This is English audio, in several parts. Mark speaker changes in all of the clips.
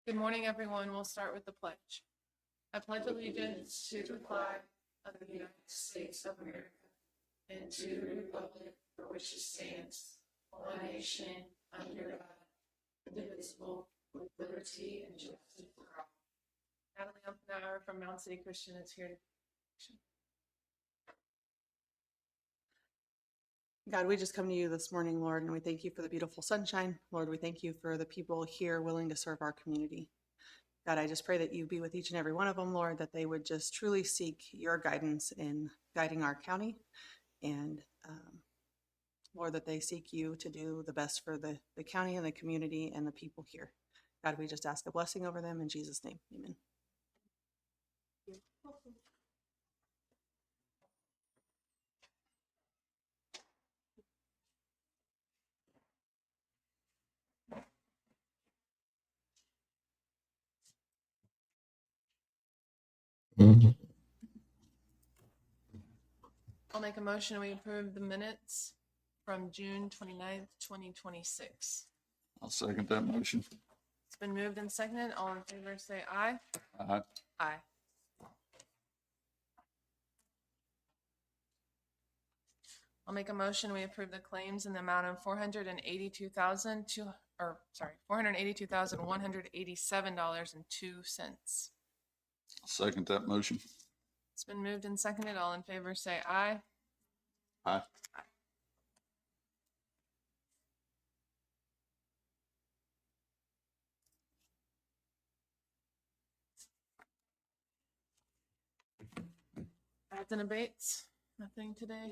Speaker 1: Good morning, everyone. We'll start with the pledge. I pledge allegiance to the flag of the United States of America and to the republic for which it stands, one nation, under God, indivisible, with liberty and justice for all. Natalie Umpenauer from Mount City Christian is here to.
Speaker 2: God, we just come to you this morning, Lord, and we thank you for the beautiful sunshine. Lord, we thank you for the people here willing to serve our community. God, I just pray that you be with each and every one of them, Lord, that they would just truly seek your guidance in guiding our county. And Lord, that they seek you to do the best for the county and the community and the people here. God, we just ask a blessing over them in Jesus' name. Amen.
Speaker 1: I'll make a motion. We approve the minutes from June 29th, 2026.
Speaker 3: I'll second that motion.
Speaker 1: It's been moved and seconded. All in favor say aye.
Speaker 3: Aye.
Speaker 1: Aye. I'll make a motion. We approve the claims in the amount of $482,187.02.
Speaker 3: I'll second that motion.
Speaker 1: It's been moved and seconded. All in favor say aye.
Speaker 3: Aye.
Speaker 1: Adds and abates, nothing today.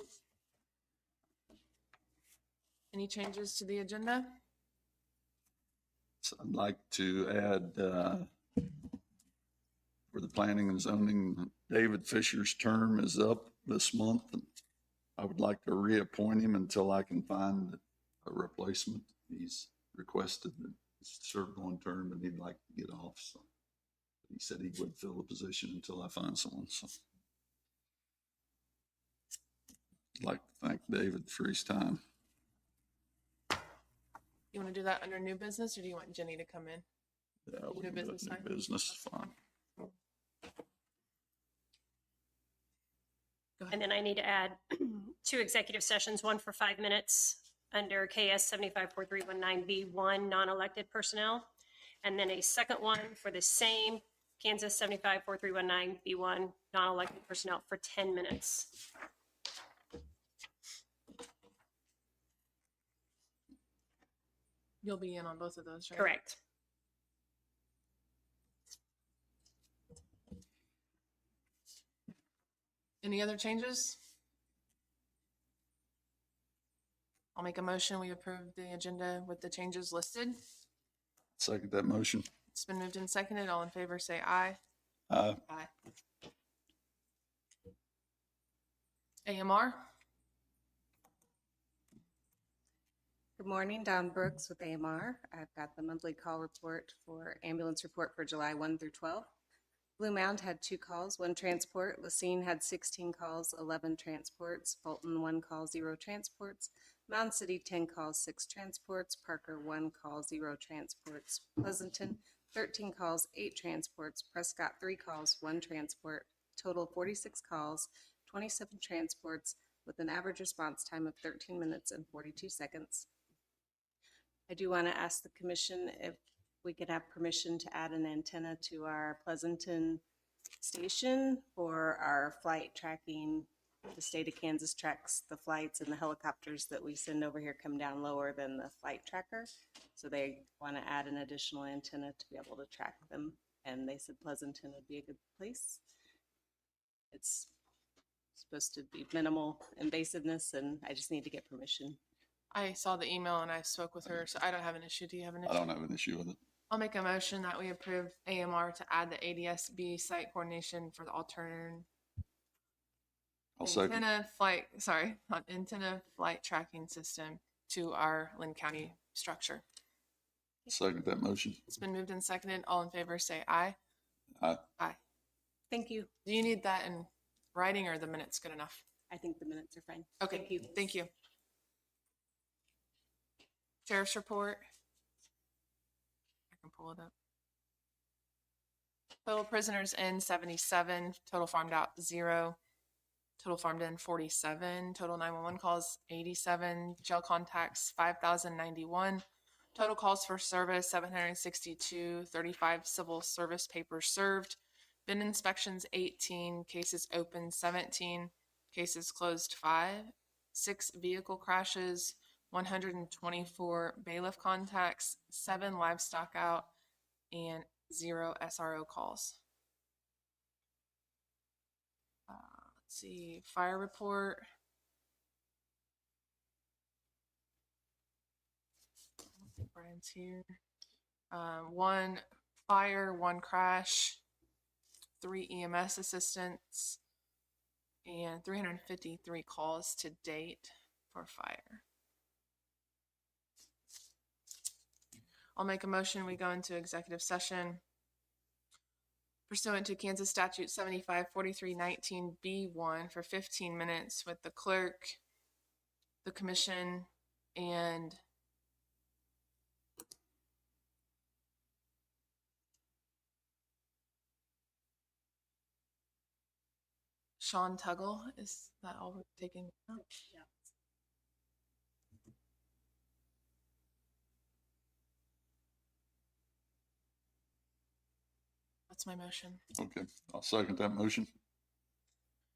Speaker 1: Any changes to the agenda?
Speaker 3: So I'd like to add, for the planning and zoning, David Fisher's term is up this month. And I would like to reappoint him until I can find a replacement. He's requested that he's served one term and he'd like to get off. So he said he would fill the position until I find someone. So I'd like to thank David for his time.
Speaker 1: You want to do that under new business, or do you want Jenny to come in?
Speaker 3: Yeah, we
Speaker 1: New
Speaker 3: can do it.
Speaker 1: business
Speaker 3: New
Speaker 1: time?
Speaker 3: business, fine.
Speaker 1: Go ahead.
Speaker 4: And then I need to add 2 executive sessions, one for 5 minutes under KS 754319B1 non-elected personnel, and then a second one for the same Kansas 754319B1 non-elected personnel for 10 minutes.
Speaker 1: You'll be in on both of those, right?
Speaker 4: Correct.
Speaker 1: Any other changes? I'll make a motion. We approve the agenda with the changes listed.
Speaker 3: Second that motion.
Speaker 1: It's been moved and seconded. All in favor say aye.
Speaker 3: Aye.
Speaker 1: Aye. AMR?
Speaker 5: Good morning, Don Brooks with AMR. I've got the monthly call report for ambulance report for July 1 through 12. Blue Mound had 2 calls, 1 transport. Lacine had 16 calls, 11 transports. Fulton 1 call, 0 transports. Mound City 10 calls, 6 transports. Parker 1 call, 0 transports. Pleasanton 13 calls, 8 transports. Prescott 3 calls, 1 transport. Total 46 calls, 27 transports with an average response time of 13 minutes and 42 seconds. I do want to ask the commission if we could have permission to add an antenna to our Pleasanton station for our flight tracking. The state of Kansas tracks the flights, and the helicopters that we send over here come down lower than the flight tracker. So they want to add an additional antenna to be able to track them. And they said Pleasanton would be a good place. It's supposed to be minimal invasiveness, and I just need to get permission.
Speaker 1: I saw the email and I spoke with her, so I don't have an issue. Do you have an issue?
Speaker 3: I don't have an issue with it.
Speaker 1: I'll make a motion that we approve AMR to add the ADSB site coordination for the alternate
Speaker 3: I'll second.
Speaker 1: antenna flight tracking system to our Linn County structure.
Speaker 3: Second that motion.
Speaker 1: It's been moved and seconded. All in favor say aye.
Speaker 3: Aye.
Speaker 1: Aye.
Speaker 5: Thank you.
Speaker 1: Do you need that in writing, or the minutes good enough?
Speaker 5: I think the minutes are fine.
Speaker 1: Okay.
Speaker 5: Thank you.
Speaker 1: Thank you. Sheriff's report. I can pull it up.
Speaker 6: Total prisoners in 77, total farmed out 0, total farmed in 47, total 911 calls 87, jail contacts 5,091, total calls for service 762, 35 civil service papers served, bin inspections 18, cases open 17, cases closed 5, 6 vehicle crashes, 124 bailiff contacts, 7 livestock out, and 0 SRO calls. Let's see, fire report. I don't think Brian's here. 1 fire, 1 crash, 3 EMS assistants, and 353 calls to date for fire. I'll make a motion, we go into executive session pursuant to Kansas statute 754319B1 for 15 minutes with the clerk, the commission, and Sean Tuggle. Is that all we're taking? Oh.
Speaker 4: Yeah.
Speaker 6: That's my motion.
Speaker 3: Okay, I'll second that motion.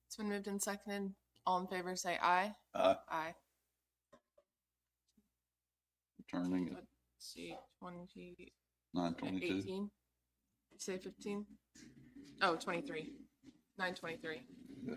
Speaker 6: It's been moved and seconded. All in favor say aye.
Speaker 3: Aye.
Speaker 6: Aye.
Speaker 3: Returning at
Speaker 6: Let's see, 20,
Speaker 3: 9:22.
Speaker 6: 18. Say 15? Oh, 23. 9:23.
Speaker 3: Yeah.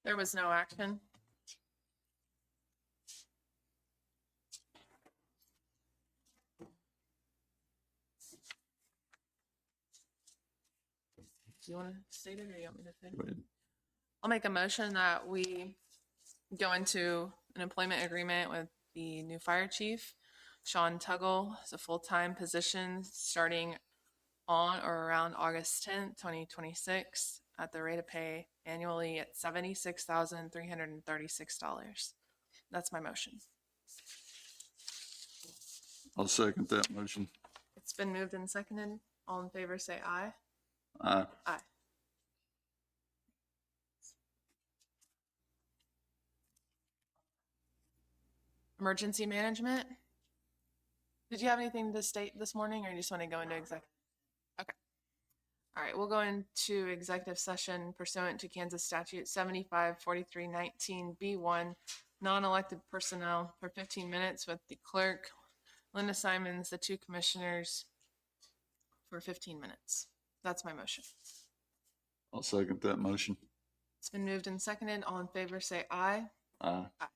Speaker 6: There was no action. Do you want to state it or you want me to say it?
Speaker 3: Go ahead.
Speaker 6: I'll make a motion that we go into an employment agreement with the new fire chief, Sean Tuggle. It's a full-time position starting on or around August 10th, 2026 at the rate of pay annually at $76,336. That's my motion.
Speaker 3: I'll second that motion.
Speaker 6: It's been moved and seconded. All in favor say aye.
Speaker 3: Aye.
Speaker 6: Aye. Emergency management. Did you have anything to state this morning or you just want to go into executive? Okay. All right, we'll go into executive session pursuant to Kansas statute 754319B1, non-elected personnel for 15 minutes with the clerk, Linda Simons, the two commissioners for 15 minutes. That's my motion.
Speaker 3: I'll second that motion.
Speaker 6: It's been moved and seconded. All in favor say aye.
Speaker 3: Aye.
Speaker 6: Aye.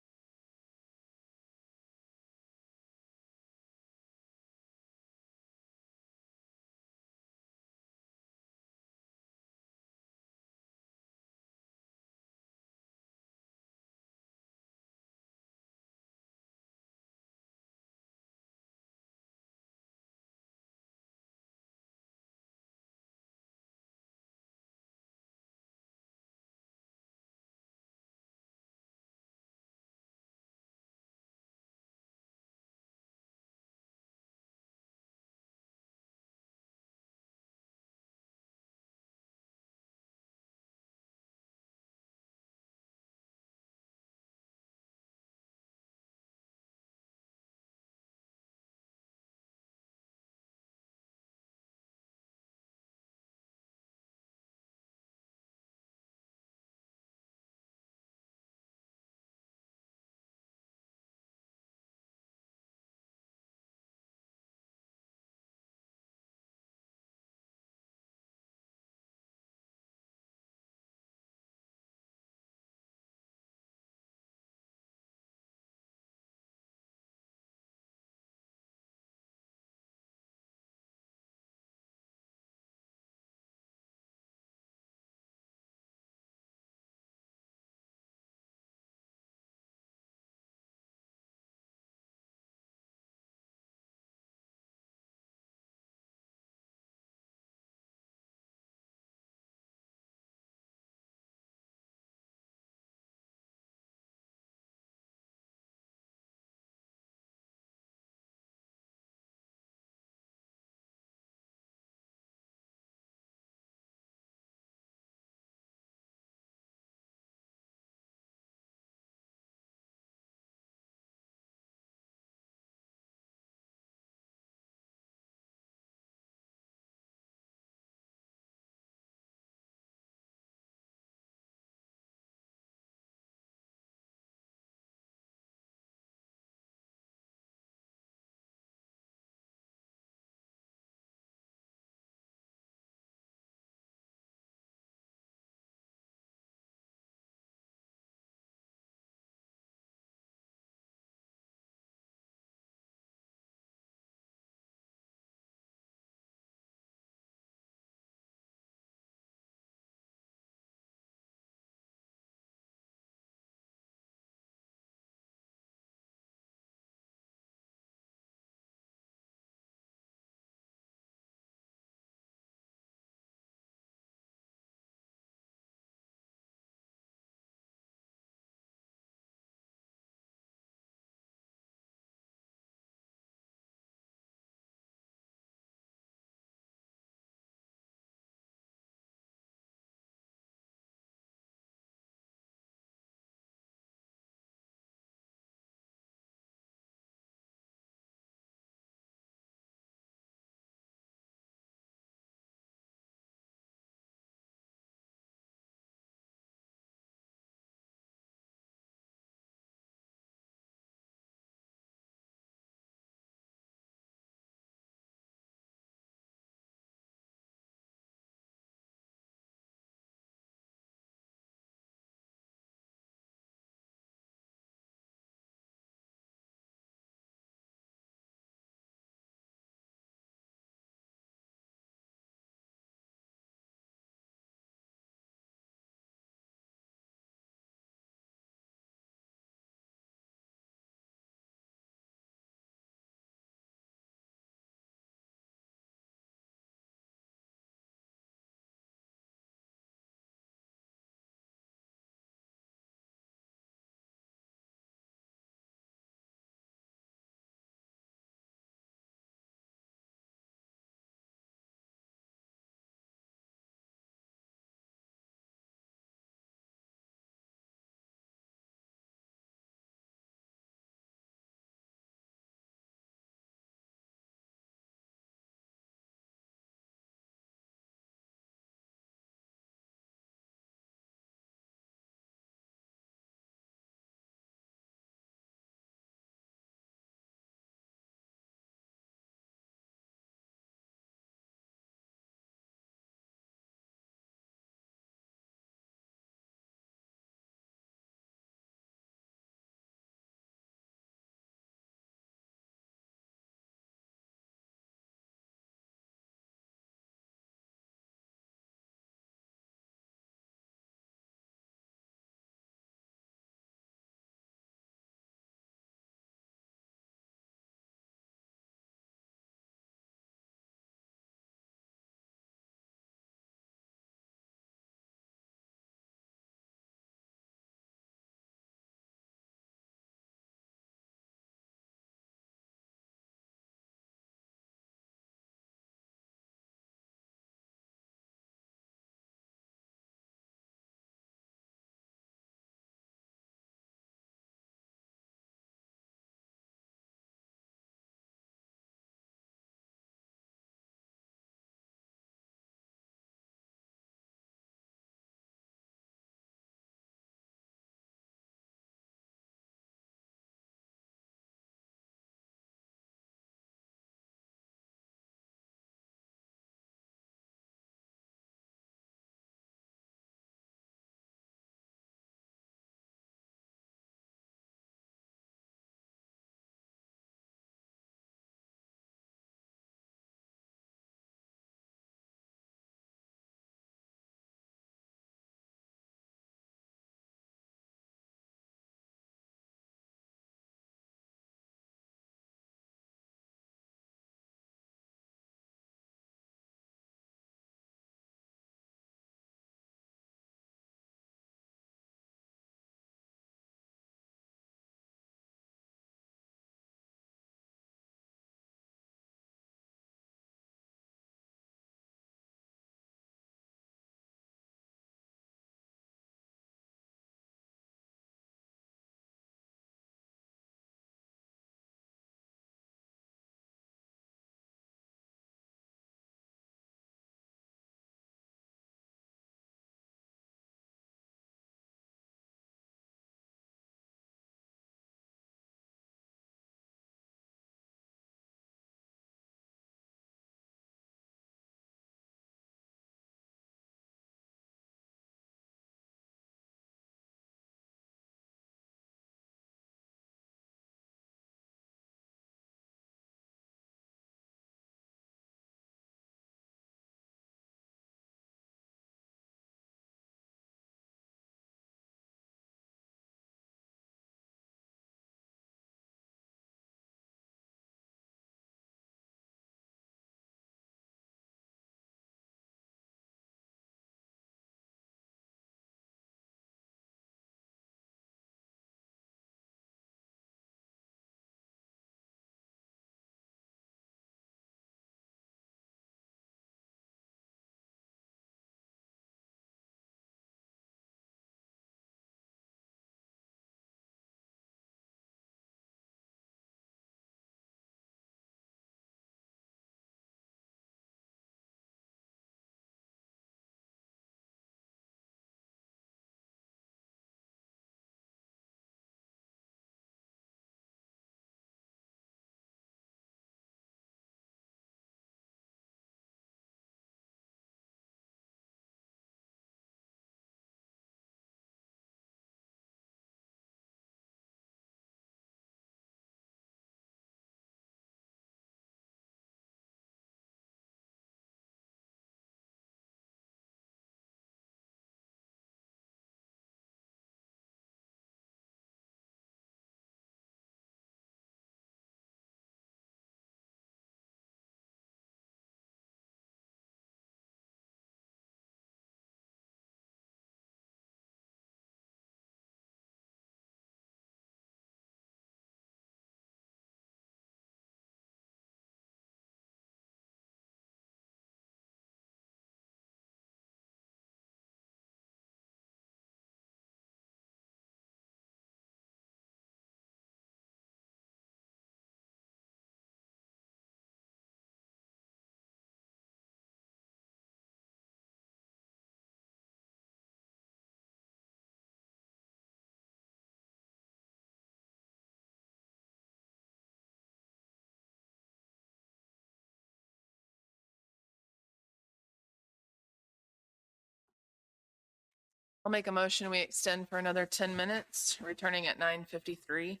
Speaker 6: I'll make a motion, we extend for another 10 minutes, returning at 9:53.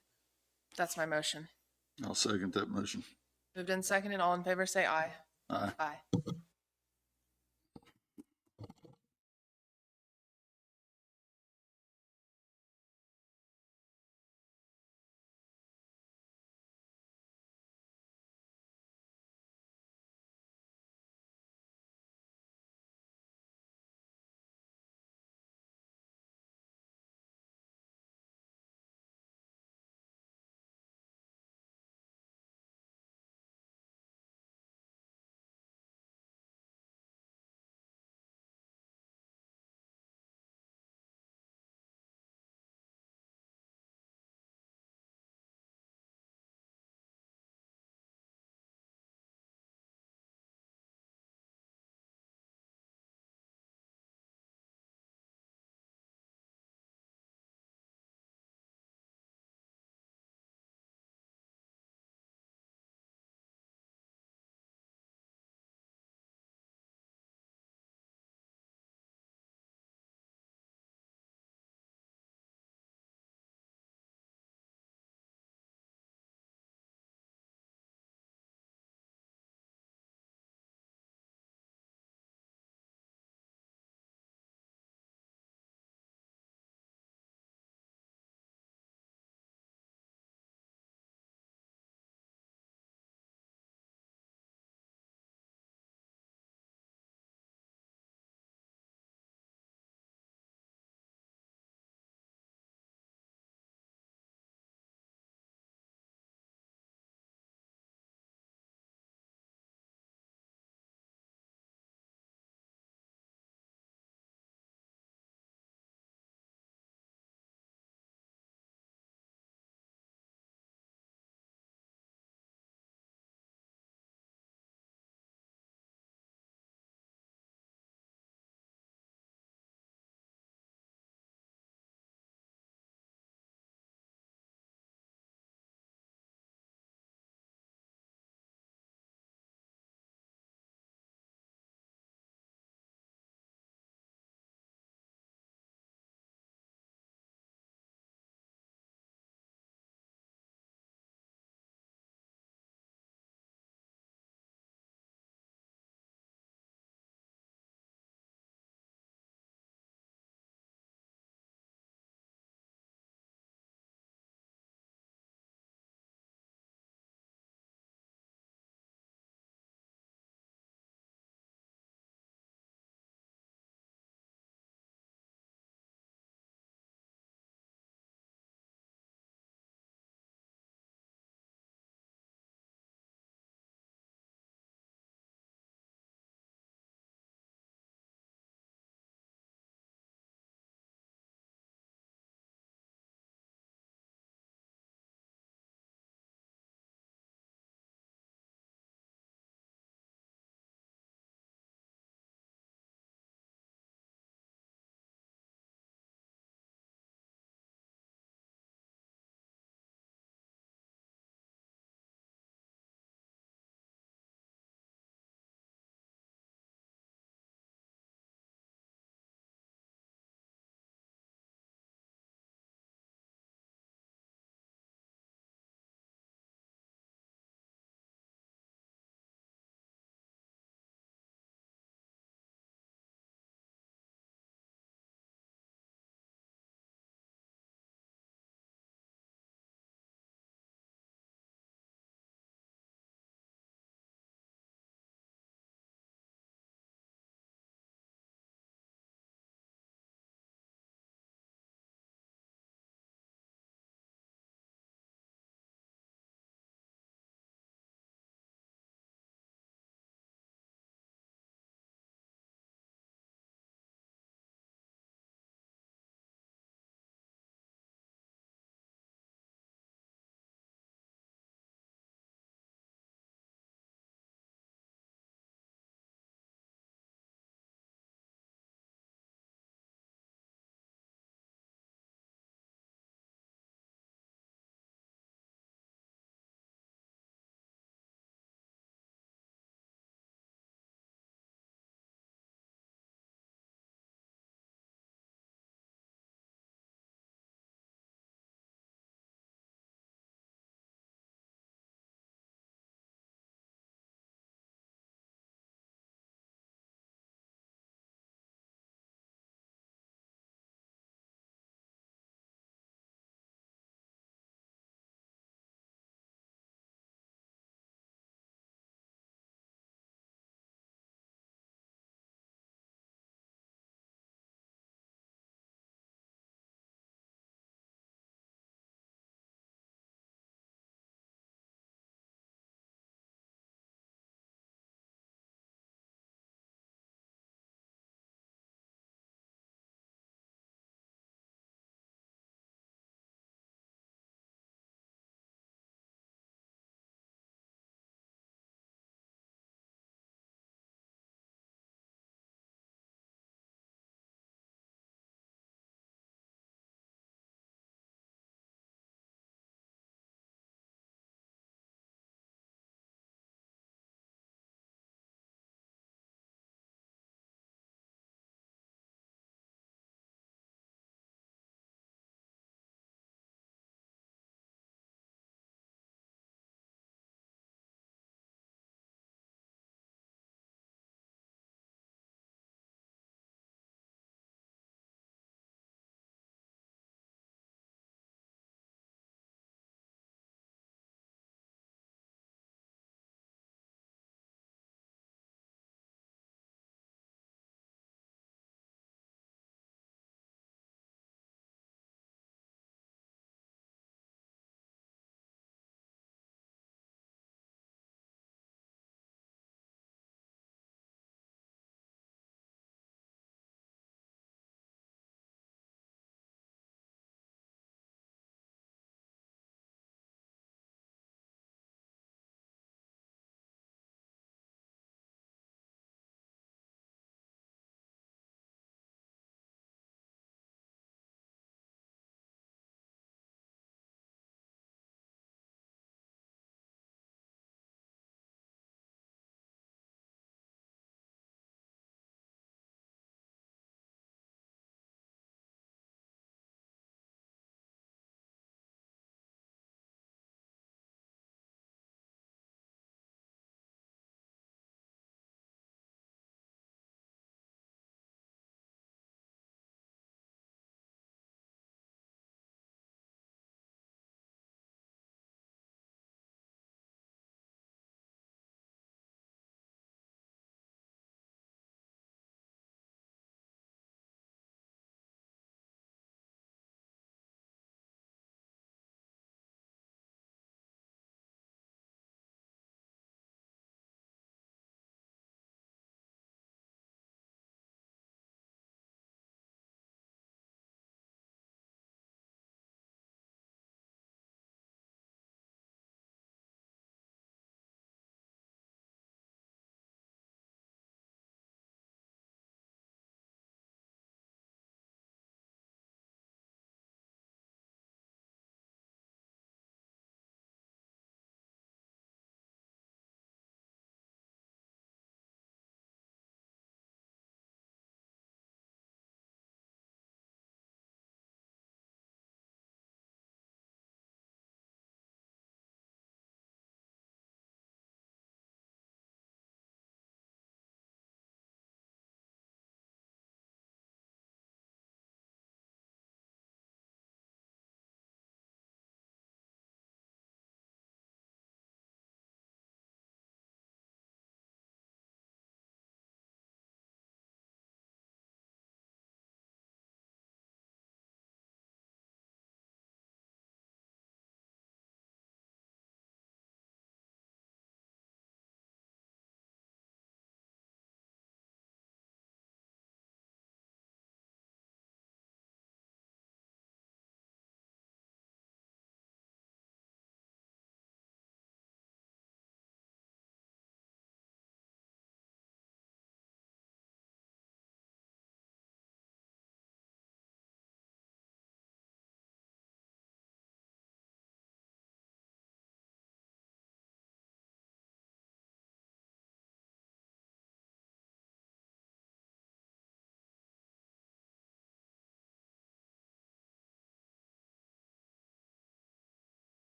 Speaker 6: That's my motion.
Speaker 3: I'll second that motion.
Speaker 6: Moved and seconded, all in favor say aye.
Speaker 3: Aye.
Speaker 6: Aye.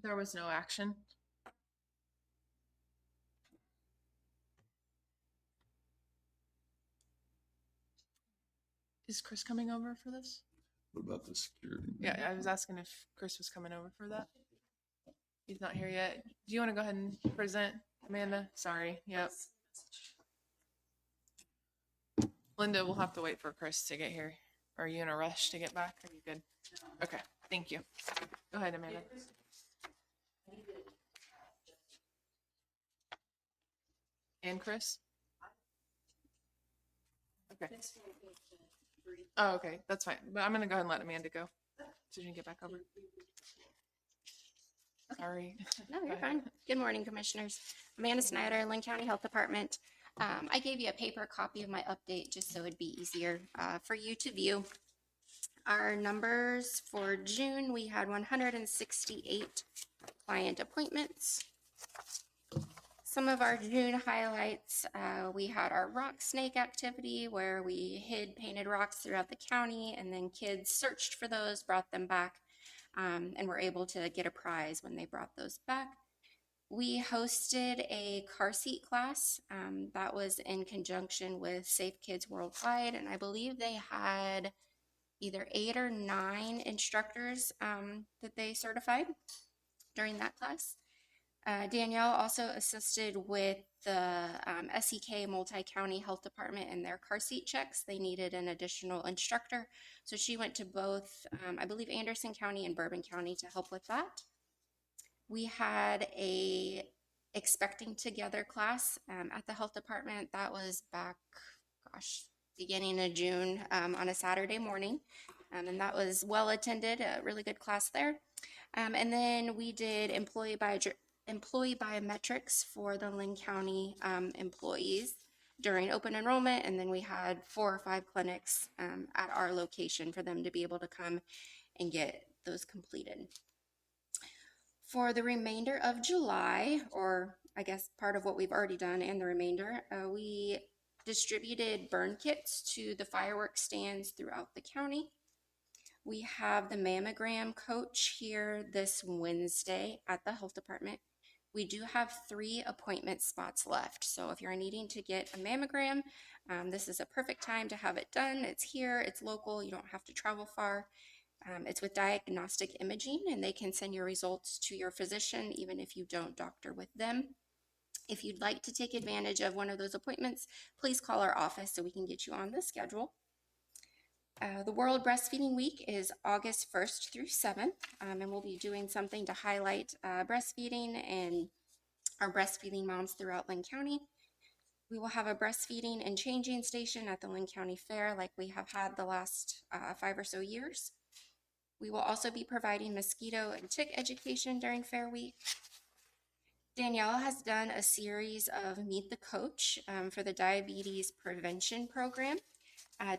Speaker 6: There was no action. Is Chris coming over for this?
Speaker 3: What about the security?
Speaker 6: Yeah, I was asking if Chris was coming over for that. He's not here yet. Do you want to go ahead and present, Amanda? Sorry. Yep. Linda, we'll have to wait for Chris to get here. Are you in a rush to get back? Are you good? Okay, thank you. Go ahead, Amanda. And Chris? Okay. Oh, okay, that's fine. But I'm gonna go ahead and let Amanda go. So you can get back over. Sorry.
Speaker 7: No,
Speaker 6: Go
Speaker 7: you're
Speaker 6: ahead.
Speaker 7: fine. Good morning, Commissioners. Amanda Snyder, Linn County Health Department. I gave you a paper copy of my update just so it'd be easier for you to view. Our numbers for June, we had 168 client appointments. Some of our June highlights, we had our rock snake activity where we hid painted rocks throughout the county, and then kids searched for those, brought them back, and were able to get a prize when they brought those back. We hosted a car seat class that was in conjunction with Safe Kids Worldwide, and I believe they had either 8 or 9 instructors that they certified during that class. Danielle also assisted with the SEK Multi-County Health Department and their car seat checks. They needed an additional instructor, so she went to both, I believe, Anderson County and Bourbon County to help with that. We had a Expecting Together class at the health department. That was back, beginning of June on a Saturday morning. And that was well attended, a really good class there. And then we did employee biometrics for the Linn County employees during open enrollment. And then we had 4 or 5 clinics at our location for them to be able to come and get those completed. For the remainder of July, or I guess part of what we've already done and the remainder, we distributed burn kits to the fireworks stands throughout the county. We have the mammogram coach here this Wednesday at the health department. We do have 3 appointment spots left. So if you're needing to get a mammogram, this is a perfect time to have it done. It's here, it's local, you don't have to travel far. It's with diagnostic imaging, and they can send your results to your physician even if you don't doctor with them. If you'd like to take advantage of one of those appointments, please call our office so we can get you on the schedule. The World Breastfeeding Week is August 1st through 7th, and we'll be doing something to highlight breastfeeding and our breastfeeding moms throughout Linn County. We will have a breastfeeding and changing station at the Linn County Fair like we have had the last 5 or so years. We will also be providing mosquito and tick education during Fair Week. Danielle has done a series of Meet the Coach for the diabetes prevention program.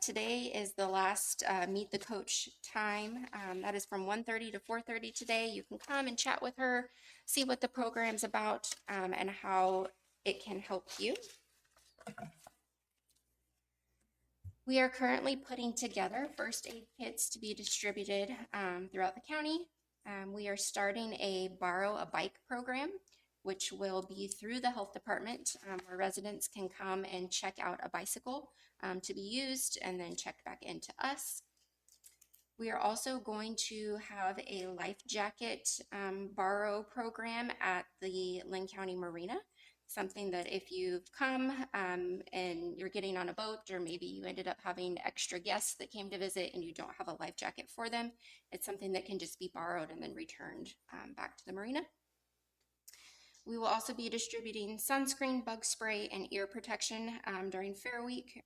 Speaker 7: Today is the last Meet the Coach time. That is from 1:30 to 4:30 today. You can come and chat with her, see what the program's about, and how it can help you. We are currently putting together first aid kits to be distributed throughout the county. We are starting a Borrow a Bike program, which will be through the health department, where residents can come and check out a bicycle to be used and then check back into us. We are also going to have a life jacket borrow program at the Linn County Marina. Something that if you've come and you're getting on a boat, or maybe you ended up having extra guests that came to visit and you don't have a life jacket for them, it's something that can just be borrowed and then returned back to the marina. We will also be distributing sunscreen, bug spray, and ear protection during Fair Week,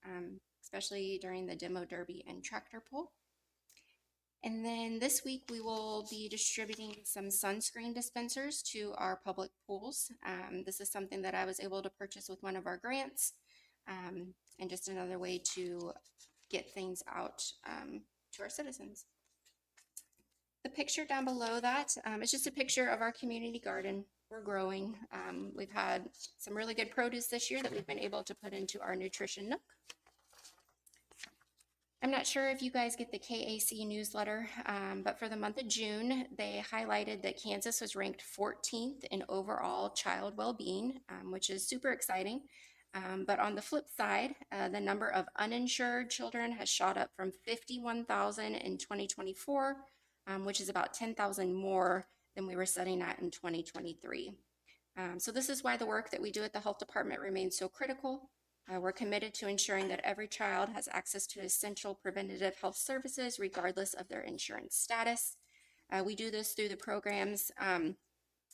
Speaker 7: especially during the demo derby and tractor pull. And then this week we will be distributing some sunscreen dispensers to our public pools. This is something that I was able to purchase with one of our grants, and just another way to get things out to our citizens. The picture down below that is just a picture of our community garden. We're growing. We've had some really good produce this year that we've been able to put into our nutrition nook. I'm not sure if you guys get the KAC newsletter, but for the month of June, they highlighted that Kansas was ranked 14th in overall child well-being, which is super exciting. But on the flip side, the number of uninsured children has shot up from 51,000 in 2024, which is about 10,000 more than we were setting at in 2023. So this is why the work that we do at the health department remains so critical. We're committed to ensuring that every child has access to essential preventative health services regardless of their insurance status. We do this through the programs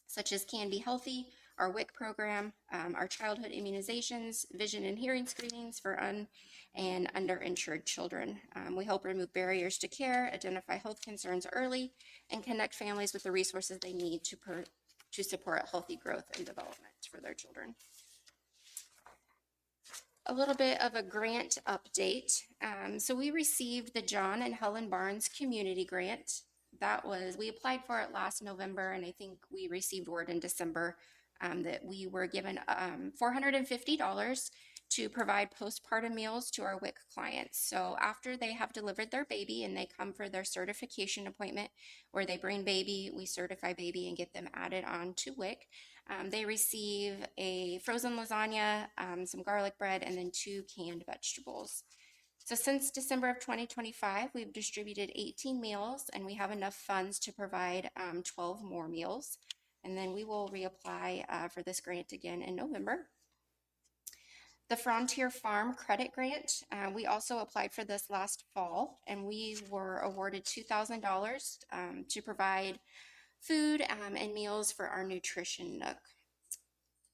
Speaker 7: such as Can Be Healthy, our WIC program, our childhood immunizations, vision and hearing screenings for and underinsured children. We help remove barriers to care, identify health concerns early, and connect families with the resources they need to support healthy growth and development for their children. A little bit of a grant update. So we received the John and Helen Barnes Community Grant. We applied for it last November, and I think we received word in December that we were given $450 to provide postpartum meals to our WIC clients. So after they have delivered their baby and they come for their certification appointment where they bring baby, we certify baby and get them added on to WIC. They receive a frozen lasagna, some garlic bread, and then 2 canned vegetables. So since December of 2025, we've distributed 18 meals, and we have enough funds to provide 12 more meals. And then we will reapply for this grant again in November. The Frontier Farm Credit Grant, we also applied for this last fall, and we were awarded $2,000 to provide food and meals for our nutrition nook.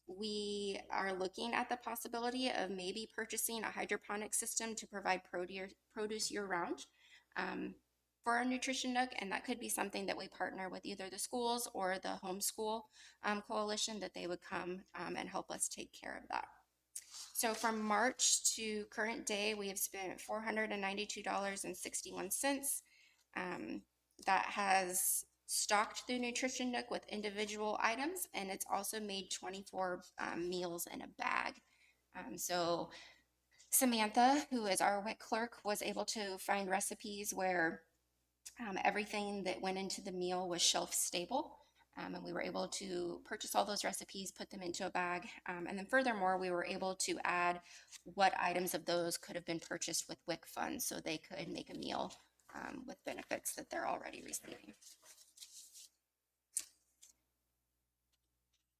Speaker 7: We are looking at the possibility of maybe purchasing a hydroponic system to provide produce year-round for our nutrition nook, and that could be something that we partner with either the schools or the homeschool coalition, that they would come and help us take care of that. So from March to current day, we have spent $492.61. That has stocked the nutrition nook with individual items, and it's also made 24 meals in a bag. So Samantha, who is our WIC clerk, was able to find recipes where everything that went into the meal was shelf stable. And we were able to purchase all those recipes, put them into a bag. And then furthermore, we were able to add what items of those could have been purchased with WIC funds so they could make a meal with benefits that they're already receiving.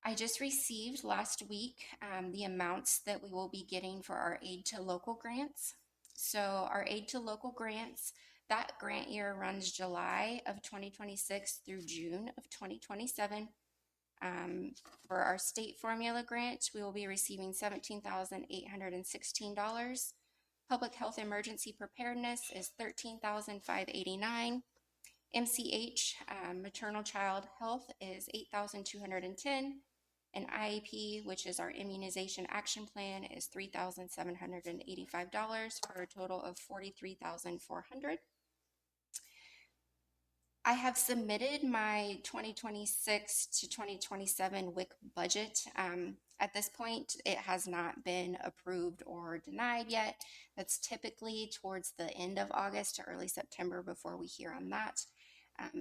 Speaker 7: I just received last week the amounts that we will be getting for our Aid to Local grants. So our Aid to Local grants, that grant year runs July of 2026 through June of 2027. For our state formula grant, we will be receiving $17,816. Public health emergency preparedness is $13,589. MCH, maternal child health, is $8,210. And IEP, which is our immunization action plan, is $3,785 for a total of $43,400. I have submitted my 2026 to 2027 WIC budget. At this point, it has not been approved or denied yet. That's typically towards the end of August to early September before we hear on that.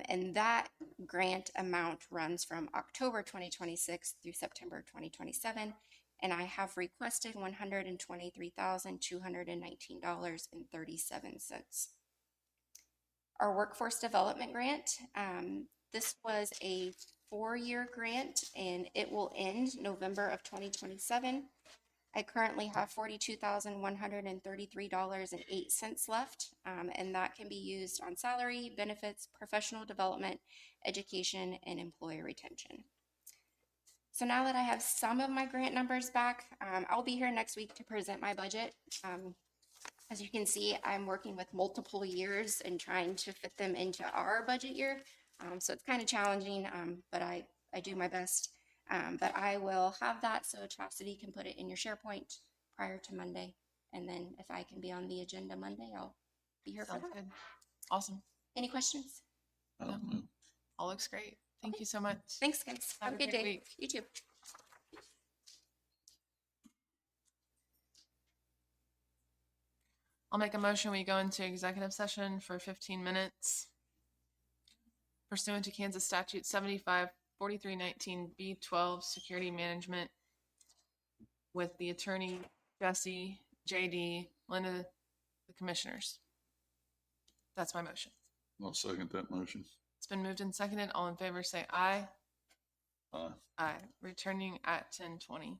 Speaker 7: And that grant amount runs from October 2026 through September 2027. And I have requested $123,219.37. Our workforce development grant, this was a 4-year grant, and it will end November of 2027. I currently have $42,133.08 left, and that can be used on salary, benefits, professional development, education, and employee retention. So now that I have some of my grant numbers back, I'll be here next week to present my budget. As you can see, I'm working with multiple years and trying to fit them into our budget year. So it's kind of challenging, but I do my best. But I will have that so Chastity can put it in your SharePoint prior to Monday. And then if I can be on the agenda Monday, I'll be here for
Speaker 6: Sounds
Speaker 7: that.
Speaker 6: good. Awesome.
Speaker 7: Any questions?
Speaker 3: I don't know.
Speaker 6: All looks great. Thank you so much.
Speaker 7: Thanks, guys. Have a good
Speaker 6: great
Speaker 7: day.
Speaker 6: week.
Speaker 7: You too.
Speaker 6: I'll make a motion, we go into executive session for 15 minutes pursuant to Kansas statute 75-4319 B12, security management, with the attorney, Jesse, JD, Linda, the commissioners. That's my motion.
Speaker 3: I'll second that motion.
Speaker 6: It's been moved and seconded. All in favor say aye.
Speaker 3: Aye.
Speaker 6: Aye. Returning at 10:20.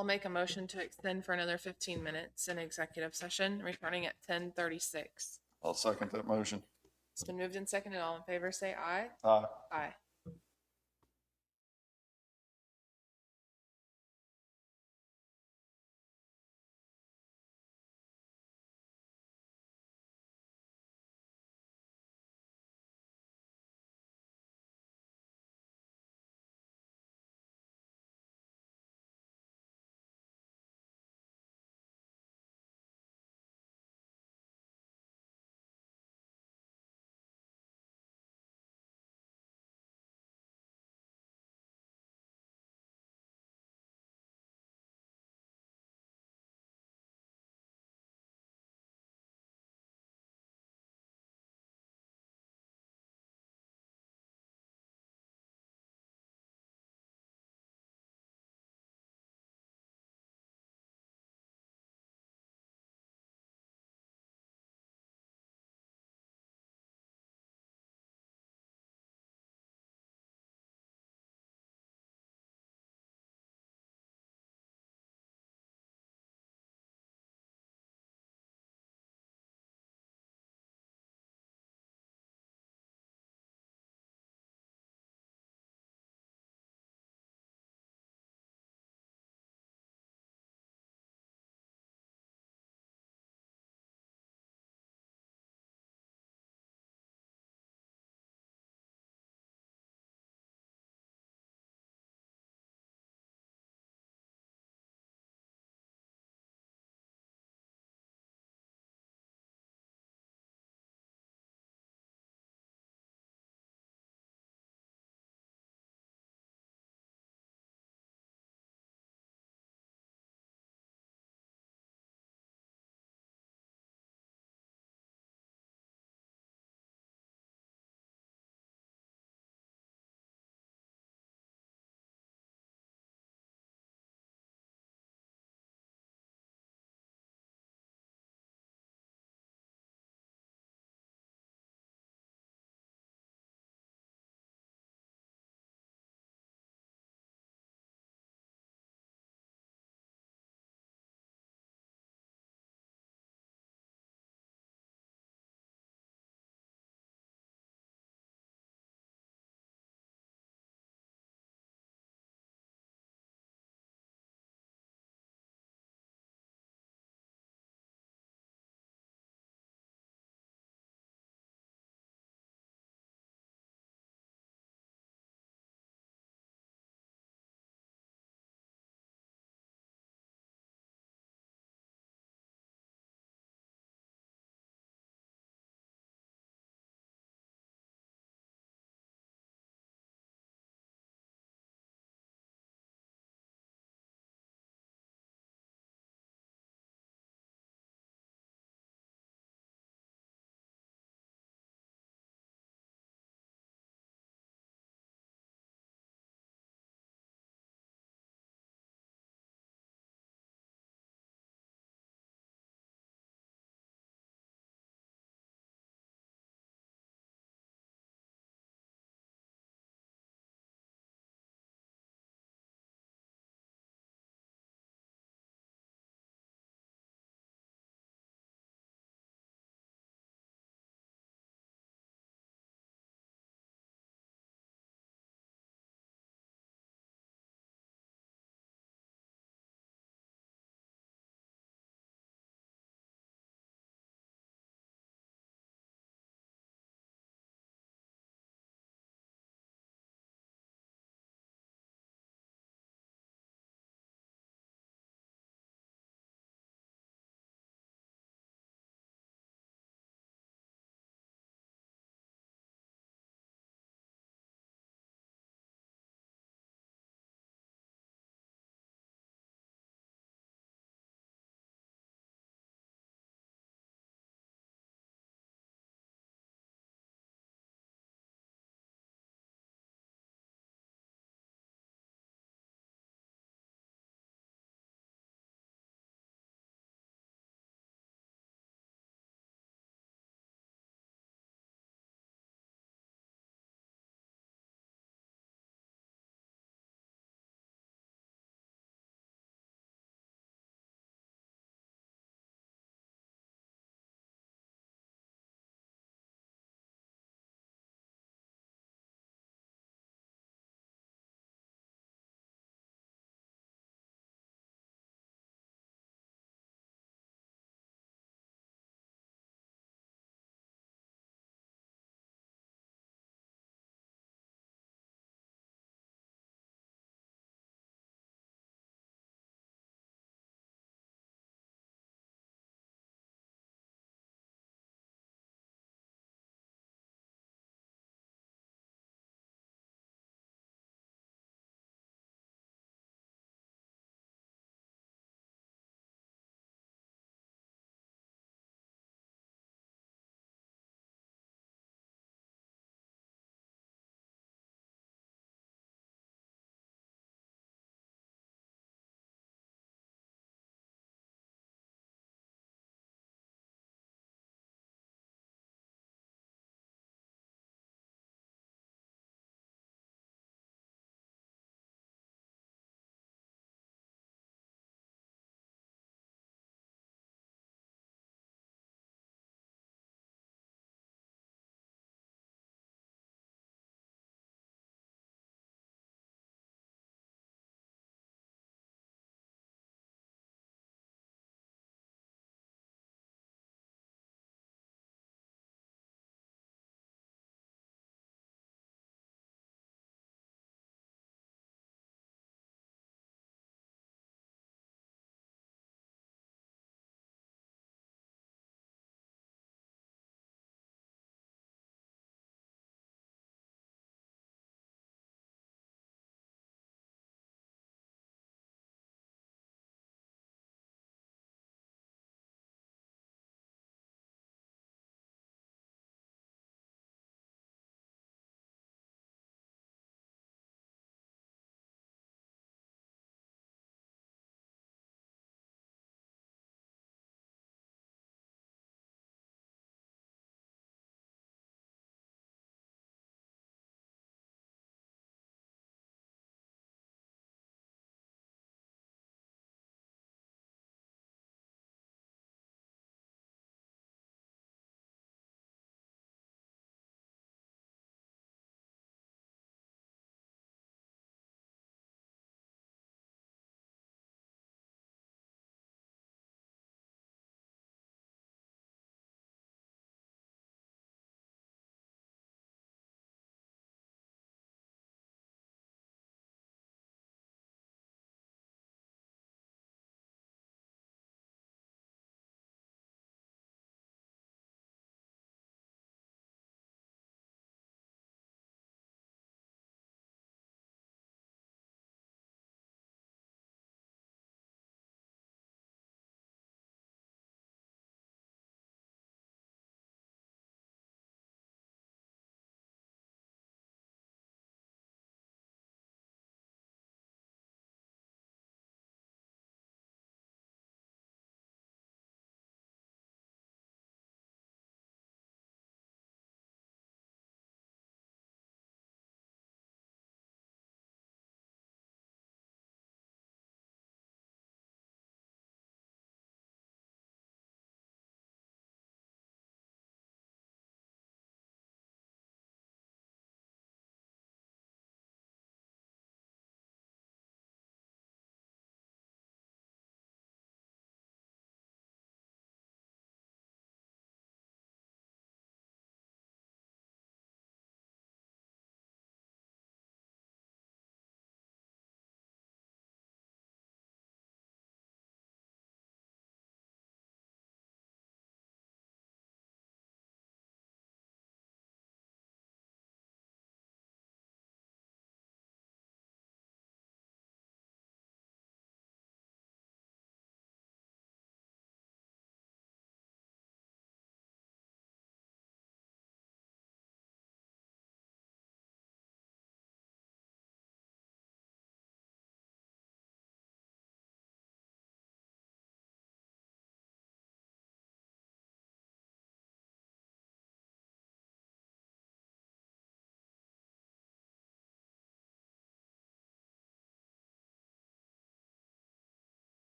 Speaker 6: I'll make a motion to extend for another 15 minutes in executive session, returning at 10:36.
Speaker 3: I'll second that motion.
Speaker 6: It's been moved and seconded. All in favor, say aye.
Speaker 3: Aye.
Speaker 6: Aye.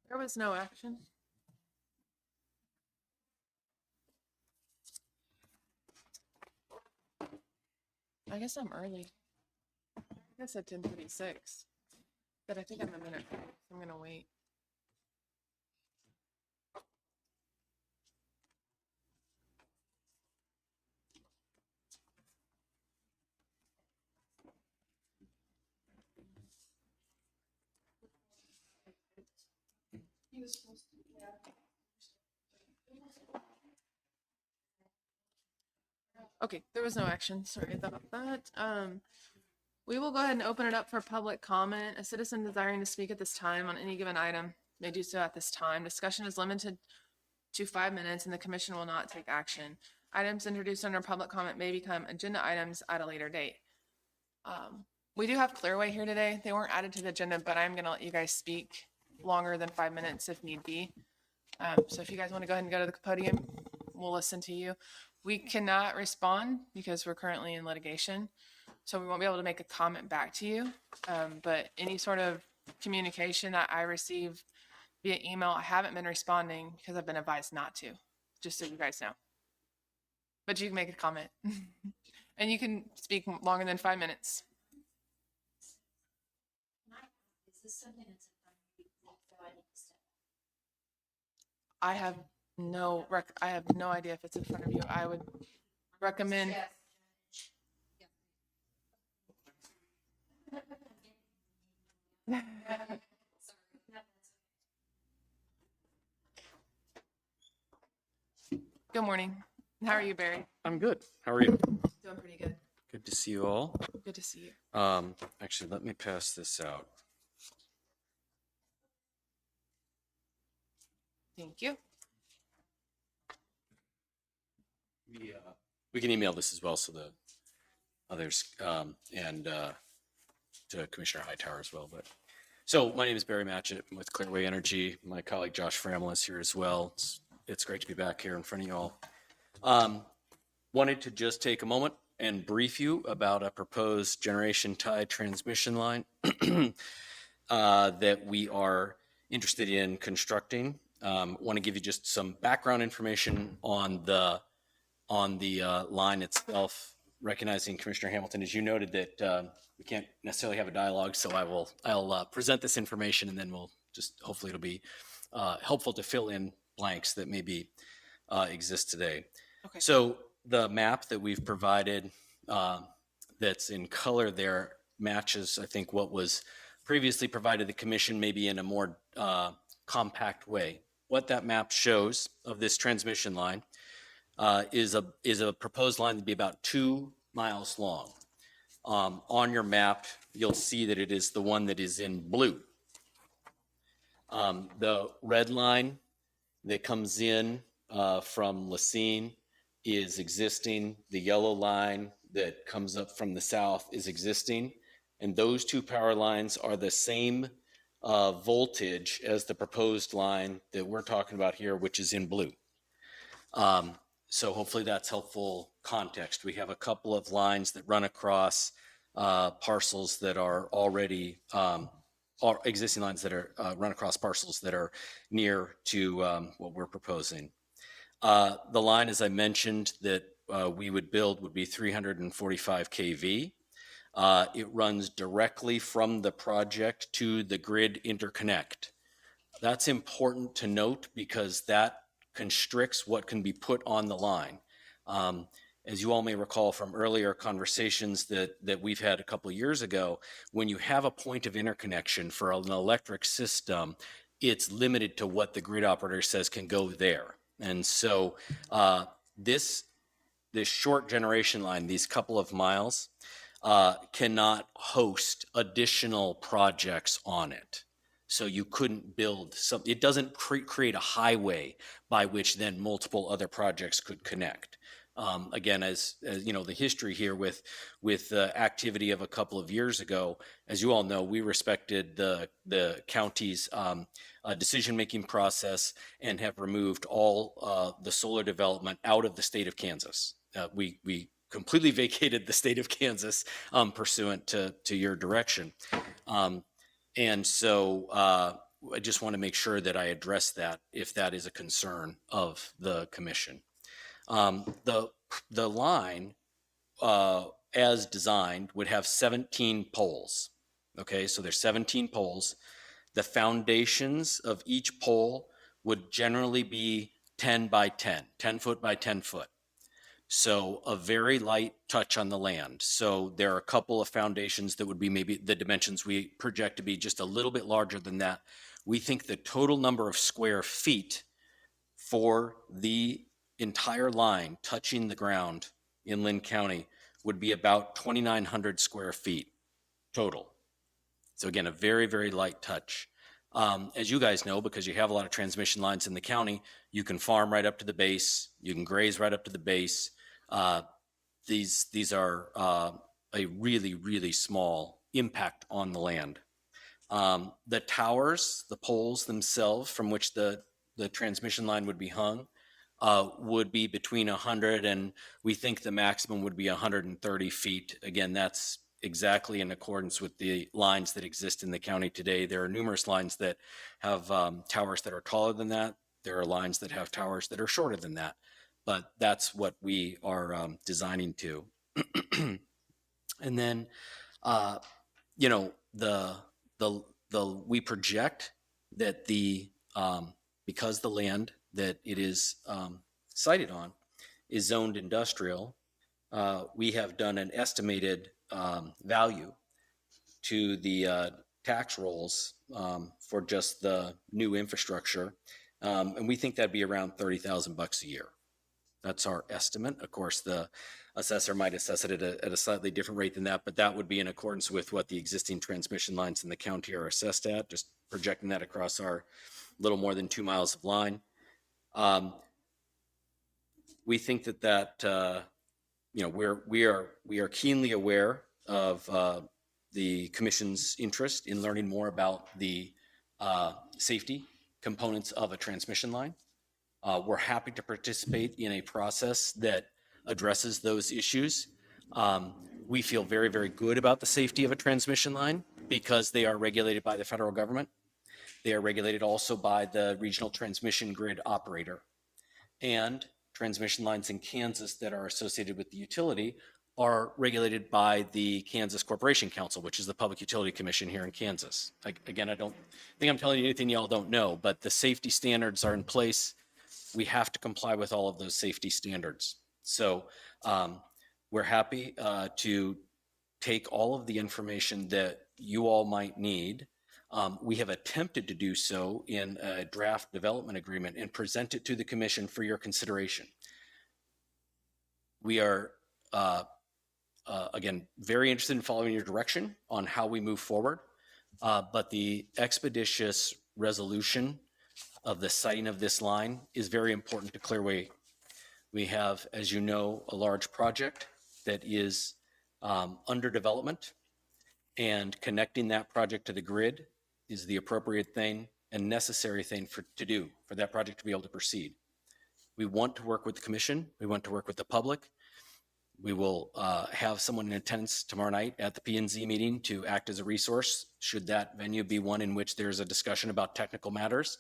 Speaker 6: There was no action. I guess I'm early. I guess at 10:36, but I think I'm a minute. I'm gonna wait. Okay, there was no action. Sorry about that. We will go ahead and open it up for public comment. A citizen desiring to speak at this time on any given item may do so at this time. Discussion is limited to 5 minutes and the commission will not take action. Items introduced under public comment may become agenda items at a later date. We do have Clearway here today. They weren't added to the agenda, but I'm gonna let you guys speak longer than 5 minutes if need be. So if you guys want to go ahead and go to the podium, we'll listen to you. We cannot respond because we're currently in litigation, so we won't be able to make a comment back to you. But any sort of communication that I receive via email, I haven't been responding because I've been advised not to, just so you guys know. But you can make a comment. And you can speak longer than 5 minutes.
Speaker 8: Is this something that's in front of you? So I need to step
Speaker 6: I have no idea if it's in front of you. I would recommend. Good morning. How are you, Barry?
Speaker 9: I'm good. How are you?
Speaker 6: Doing pretty good.
Speaker 9: Good to see you all.
Speaker 6: Good to see you.
Speaker 9: Actually, let me pass this out.
Speaker 6: Thank you.
Speaker 9: We can email this as well, so the others and to Commissioner Hightower as well. But so my name is Barry Matchett. I'm with Clearway Energy. My colleague Josh Framel is here as well. It's great to be back here in front of you all. Wanted to just take a moment and brief you about a proposed generation tie transmission line that we are interested in constructing. Want to give you just some background information on the line itself, recognizing Commissioner Hamilton, as you noted that we can't necessarily have a dialogue, so I'll present this information and then we'll just, hopefully it'll be helpful to fill in blanks that maybe exist today.
Speaker 6: Okay.
Speaker 9: So the map that we've provided that's in color there matches, I think, what was previously provided the commission, maybe in a more compact way. What that map shows of this transmission line is a proposed line to be about 2 miles long. On your map, you'll see that it is the one that is in blue. The red line that comes in from Linn is existing. The yellow line that comes up from the south is existing. And those two power lines are the same voltage as the proposed line that we're talking about here, which is in blue. So hopefully that's helpful context. We have a couple of lines that run across parcels that are already, or existing lines that are run across parcels that are near to what we're proposing. The line, as I mentioned, that we would build would be 345 kV. It runs directly from the project to the grid interconnect. That's important to note because that constricts what can be put on the line. As you all may recall from earlier conversations that we've had a couple of years ago, when you have a point of interconnection for an electric system, it's limited to what the grid operator says can go there. And so this short generation line, these couple of miles, cannot host additional projects on it. So you couldn't build something. It doesn't create a highway by which then multiple other projects could connect. Again, as you know, the history here with the activity of a couple of years ago, as you all know, we respected the county's decision-making process and have removed all the solar development out of the state of Kansas. We completely vacated the state of Kansas pursuant to your direction. And so I just want to make sure that I address that if that is a concern of the commission. The line, as designed, would have 17 poles. Okay, so there's 17 poles. The foundations of each pole would generally be 10 by 10, 10 foot by 10 foot. So a very light touch on the land. So there are a couple of foundations that would be maybe the dimensions we project to be just a little bit larger than that. We think the total number of square feet for the entire line touching the ground in Linn County would be about 2,900 square feet total. So again, a very, very light touch. As you guys know, because you have a lot of transmission lines in the county, you can farm right up to the base, you can graze right up to the base. These are a really, really small impact on the land. The towers, the poles themselves from which the transmission line would be hung, would be between 100 and we think the maximum would be 130 feet. Again, that's exactly in accordance with the lines that exist in the county today. There are numerous lines that have towers that are taller than that. There are lines that have towers that are shorter than that, but that's what we are designing to. And then, you know, we project that because the land that it is sited on is zoned industrial, we have done an estimated value to the tax rolls for just the new infrastructure, and we think that'd be around $30,000 a year. That's our estimate. Of course, the assessor might assess it at a slightly different rate than that, but that would be in accordance with what the existing transmission lines in the county are assessed at, just projecting that across our little more than 2 miles of line. We think that you know, we are keenly aware of the commission's interest in learning more about the safety components of a transmission line. We're happy to participate in a process that addresses those issues. We feel very, very good about the safety of a transmission line because they are regulated by the federal government. They are regulated also by the regional transmission grid operator. And transmission lines in Kansas that are associated with the utility are regulated by the Kansas Corporation Council, which is the Public Utility Commission here in Kansas. Again, I don't think I'm telling you anything y'all don't know, but the safety standards are in place. We have to comply with all of those safety standards. So we're happy to take all of the information that you all might need. We have attempted to do so in a draft development agreement and present it to the commission for your consideration. We are, again, very interested in following your direction on how we move forward, but the expeditious resolution of the siting of this line is very important to Clearway. We have, as you know, a large project that is under development, and connecting that project to the grid is the appropriate thing and necessary thing to do for that project to be able to proceed. We want to work with the commission. We want to work with the public. We will have someone in attendance tomorrow night at the P&Z meeting to act as a resource, should that venue be one in which there's a discussion about technical matters.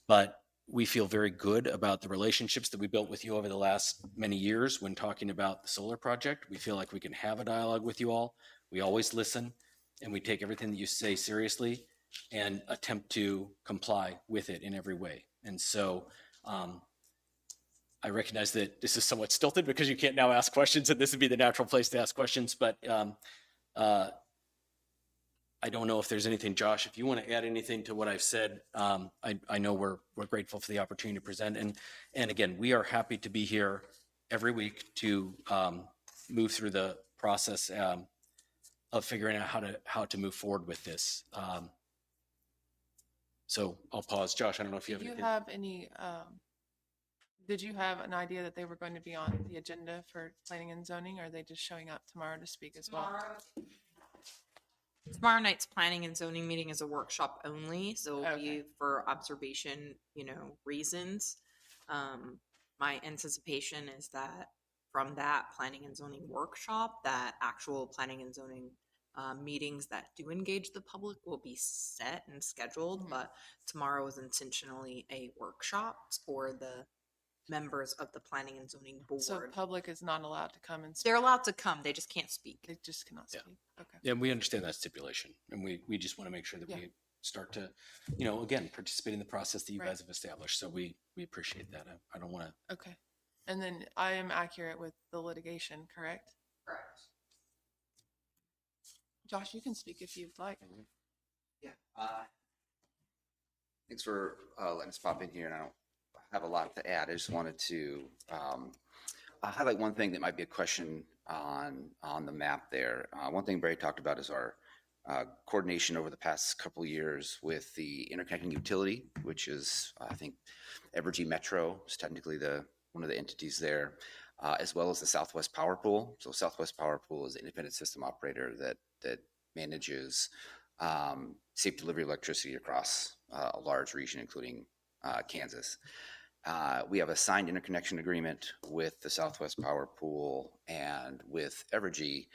Speaker 9: But we feel very good about the relationships that we built with you over the last many years when talking about the solar project. We feel like we can have a dialogue with you all. We always listen, and we take everything that you say seriously and attempt to comply with it in every way. And so I recognize that this is somewhat stilted because you can't now ask questions, and this would be the natural place to ask questions. But I don't know if there's anything, Josh, if you want to add anything to what I've said. I know we're grateful for the opportunity to present. And again, we are happy to be here every week to move through the process of figuring out how to move forward with this. So I'll pause. Josh, I don't know if you have anything.
Speaker 6: Do you have any, did you have an idea that they were going to be on the agenda for planning and zoning, or are they just showing up tomorrow to speak as well?
Speaker 10: Tomorrow night's planning and zoning meeting is a workshop only, so it'll
Speaker 6: Okay.
Speaker 10: be for observation, reasons. My anticipation is that from that planning and zoning workshop, that actual planning and zoning meetings that do engage the public will be set and scheduled,
Speaker 6: Mhm.
Speaker 10: but tomorrow is intentionally a workshop for the members of the planning and zoning
Speaker 6: So
Speaker 10: board.
Speaker 6: public is not allowed to come and speak.
Speaker 10: They're allowed to come, they just can't speak.
Speaker 6: They just cannot
Speaker 9: Yeah.
Speaker 6: speak. Okay.
Speaker 9: Yeah, we understand that stipulation, and we just want to make sure that
Speaker 6: Yeah.
Speaker 9: we start to, again, participate in the process that you
Speaker 6: Right.
Speaker 9: guys have established. So we appreciate that. I don't want to.
Speaker 6: Okay. And then I am accurate with the litigation, correct?
Speaker 10: Correct.
Speaker 6: Josh, you can speak if you'd like.
Speaker 11: Yeah. Thanks for letting us pop in here. And I don't have a lot to add. I just wanted to highlight one thing that might be a question on the map there. One thing Barry talked about is our coordination over the past couple of years with the interconnecting utility, which is, I think, Evergy Metro is technically one of the entities there, as well as the Southwest Power Pool. So Southwest Power Pool is an independent system operator that manages safe delivery of electricity across a large region, including Kansas. We have a signed interconnection agreement with the Southwest Power Pool and with Evergy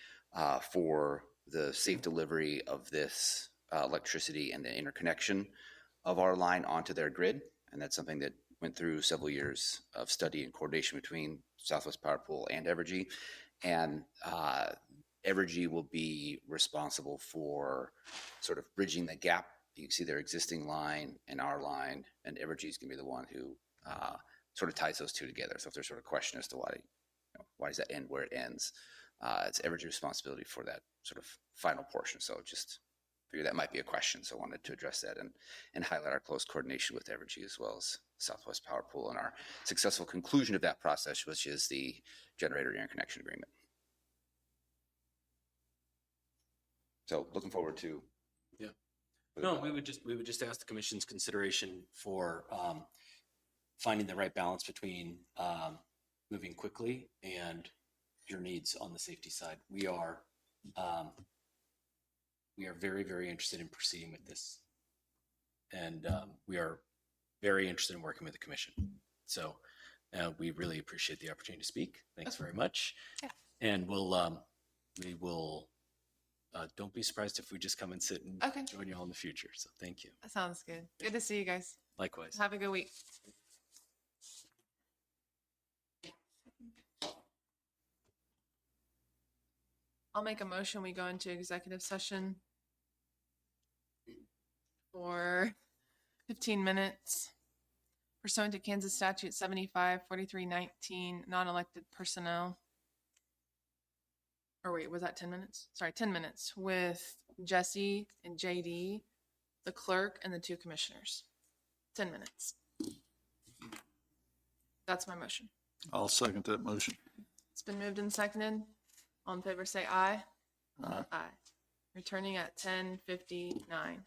Speaker 11: for the safe delivery of this electricity and the interconnection of our line onto their grid. And that's something that went through several years of study and coordination between Southwest Power Pool and Evergy. And Evergy will be responsible for sort of bridging the gap. You can see their existing line and our line, and Evergy is going to be the one who sort of ties those two together. So if there's sort of question as to why does that end where it ends, it's Evergy's responsibility for that sort of final portion. So just figure that might be a question. So I wanted to address that and highlight our close coordination with Evergy as well as Southwest Power Pool and our successful conclusion of that process, which is the generator interconnection agreement. So looking forward to.
Speaker 9: Yeah. No, we would just ask the commission's consideration for finding the right balance between moving quickly and your needs on the safety side. We are very, very interested in proceeding with this, and we are very interested in working with the commission. So we really appreciate the opportunity to speak. Thanks very much.
Speaker 6: Yeah.
Speaker 9: And we will. Don't be surprised if we just come and sit and
Speaker 6: Okay.
Speaker 9: join you all in the future. So thank you.
Speaker 6: That sounds good. Good to see you guys.
Speaker 9: Likewise.
Speaker 6: Have a good week. I'll make a motion. We go into executive session for 15 minutes pursuant to Kansas Statute 75-4319, non-elected personnel. Or wait, was that 10 minutes? Sorry, 10 minutes with Jesse and JD, the clerk, and the two commissioners. 10 minutes. That's my motion.
Speaker 3: I'll second that motion.
Speaker 6: It's been moved and seconded. All in favor say aye.
Speaker 3: Aye.
Speaker 6: Aye. Returning at 10:59.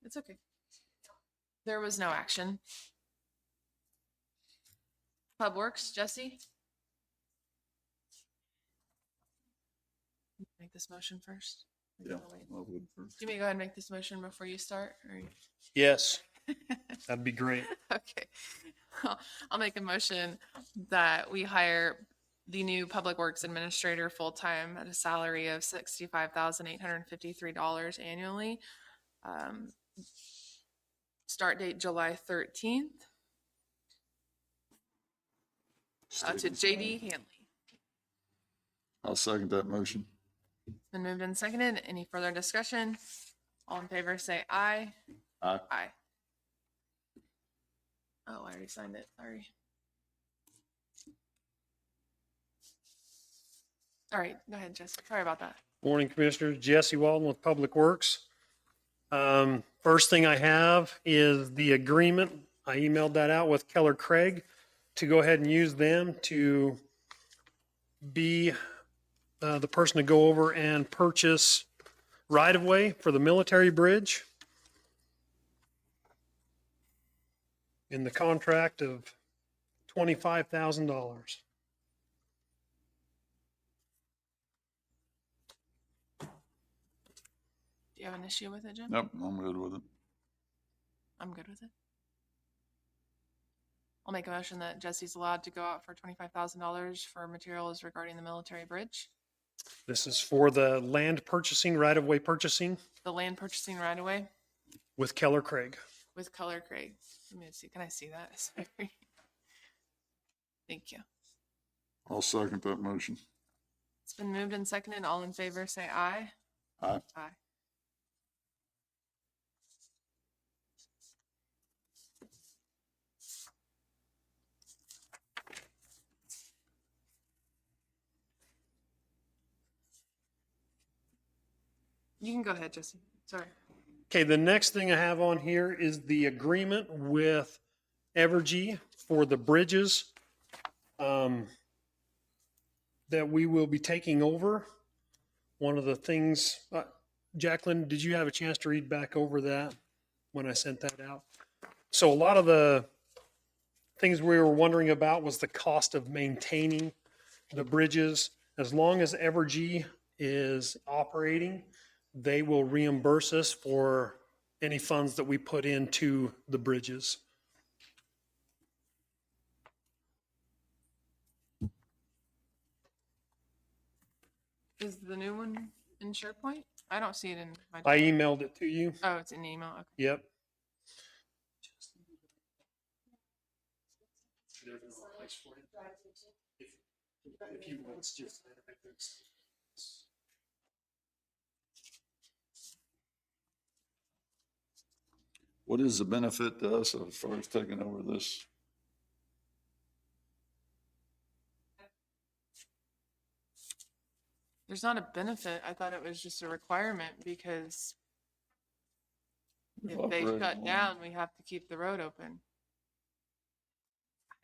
Speaker 6: It's okay. There was no action. Pub Works, Jesse? Make this motion first.
Speaker 3: Yeah. I would first.
Speaker 6: Do you want me to go ahead and make this motion before you start? Or...
Speaker 12: Yes, that'd be great.
Speaker 6: Okay. I'll make a motion that we hire the new Public Works Administrator full-time at a salary of $65,853 annually. Start date July 13th. To JD Hanley.
Speaker 3: I'll second that motion.
Speaker 6: It's been moved and seconded. Any further discussion? All in favor say aye.
Speaker 3: Aye.
Speaker 6: Aye. Oh, I already signed it. Sorry. All right, go ahead, Jesse. Sorry about that.
Speaker 12: Morning, Commissioners. Jesse Walton with Public Works. First thing I have is the agreement. I emailed that out with Keller Craig to go ahead and use them to be the person to go over and purchase right-of-way for the military bridge in the contract of $25,000.
Speaker 6: Do you have an issue with it, Jim?
Speaker 3: Nope, I'm good with it.
Speaker 6: I'm good with it. I'll make a motion that Jesse's allowed to go out for $25,000 for materials regarding the military bridge.
Speaker 12: This is for the land purchasing, right-of-way purchasing
Speaker 6: The land purchasing right away
Speaker 12: with Keller Craig.
Speaker 6: with Color Craig. Let me see. Can I see that? Sorry. Thank you.
Speaker 3: I'll second that motion.
Speaker 6: It's been moved and seconded. All in favor say aye.
Speaker 3: Aye.
Speaker 6: Aye. You can go ahead, Jesse. Sorry.
Speaker 12: Okay, the next thing I have on here is the agreement with Evergy for the bridges that we will be taking over. One of the things, Jacqueline, did you have a chance to read back over that when I sent that out? So a lot of the things we were wondering about was the cost of maintaining the bridges. As long as Evergy is operating, they will reimburse us for any funds that we put into the bridges.
Speaker 6: Is the new one in SharePoint? I don't see it in my.
Speaker 12: I emailed it to you.
Speaker 6: Oh, it's in the email. Okay.
Speaker 12: Yep. If you want, it's just.
Speaker 3: What is the benefit to us as far as taking over this?
Speaker 6: There's not a benefit. I thought it was just a requirement because if they shut down, we have to keep the road open.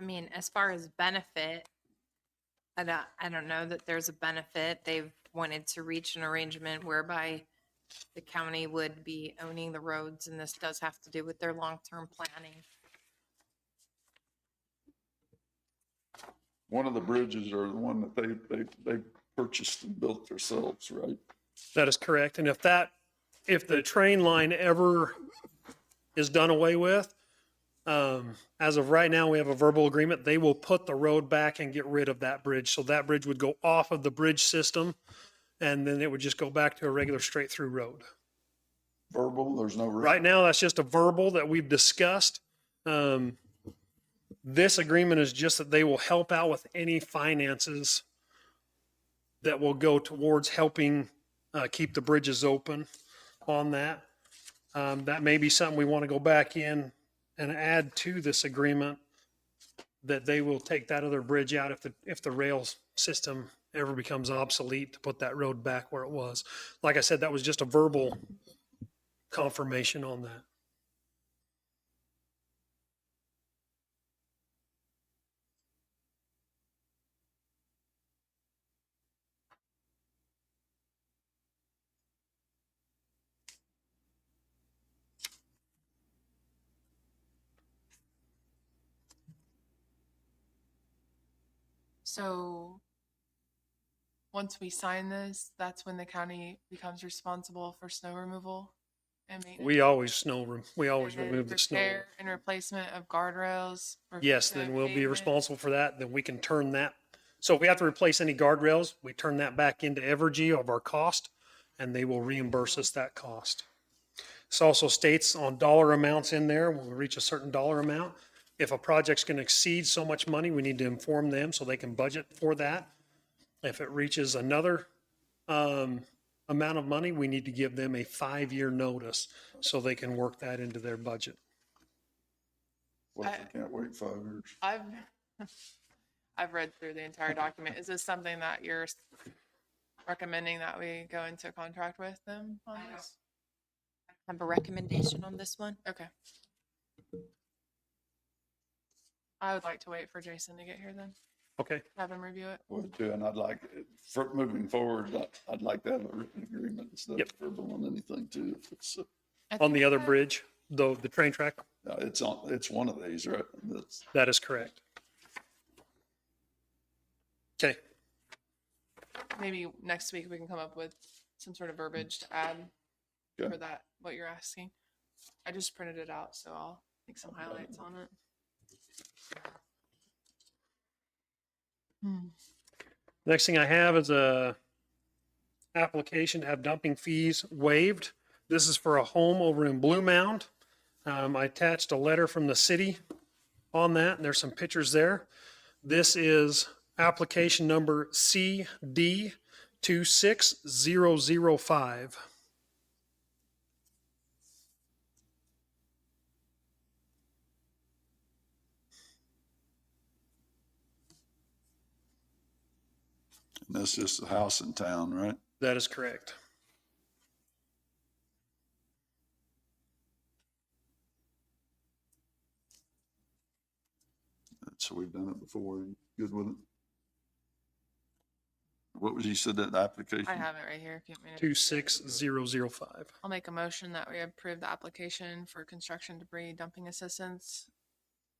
Speaker 10: I mean, as far as benefit, I don't know that there's a benefit. They've wanted to reach an arrangement whereby the county would be owning the roads, and this does have to do with their long-term planning.
Speaker 3: One of the bridges are the one that they purchased and built themselves, right?
Speaker 12: That is correct. And if the train line ever is done away with, as of right now, we have a verbal agreement. They will put the road back and get rid of that bridge. So that bridge would go off of the bridge system, and then it would just go back to a regular straight through road.
Speaker 3: Verbal, there's no.
Speaker 12: Right now, that's just a verbal that we've discussed. This agreement is just that they will help out with any finances that will go towards helping keep the bridges open on that. That may be something we want to go back in and add to this agreement, that they will take that other bridge out if the rail system ever becomes obsolete, to put that road back where it was. Like I said, that was just a verbal confirmation on that.
Speaker 6: So once we sign this, that's when the county becomes responsible for snow removal and maintenance?
Speaker 12: We always
Speaker 6: And then
Speaker 12: remove the snow.
Speaker 6: repair and replacement of guardrails?
Speaker 12: Yes, then we'll be
Speaker 6: pavement?
Speaker 12: responsible for that. Then we can turn that. So if we have to replace any guardrails, we turn that back into Evergy of our cost, and they will reimburse us that cost. This also states on dollar amounts in there, when we reach a certain dollar amount, if a project's going to exceed so much money, we need to inform them so they can budget for that. If it reaches another amount of money, we need to give them a 5-year notice so they can work that into their budget.
Speaker 3: What if they can't wait 5 years?
Speaker 6: I've read through the entire document. Is this something that you're recommending that we go into contract with them on this?
Speaker 10: Have a recommendation on this one?
Speaker 6: Okay. I would like to wait for Jason to get here then,
Speaker 12: Okay.
Speaker 6: have him review it.
Speaker 3: Would too, and I'd like, for moving forward, I'd like to have a written agreement instead of verbal on anything too. If it's,
Speaker 6: I
Speaker 12: On the
Speaker 6: think
Speaker 12: other
Speaker 6: that-
Speaker 12: bridge, though, the train track,
Speaker 3: it's one of these, right? That's,
Speaker 12: that is correct. Okay.
Speaker 6: Maybe next week we can come up with some sort of verbiage to add
Speaker 3: Okay.
Speaker 6: for that, what you're asking. I just printed it out, so I'll make some highlights on it.
Speaker 12: Next thing I have is a application to have dumping fees waived. This is for a home over in Blue Mound. I attached a letter from the city on that, and there's some pictures there. This is application number CD 26005.
Speaker 3: and that's just a house in town, right?
Speaker 12: That is correct.
Speaker 3: So we've done it before. You good with it? What was, you said that application?
Speaker 6: I have it right here if you want me to.
Speaker 12: 26005.
Speaker 6: I'll make a motion that we approve the application for construction debris dumping assistance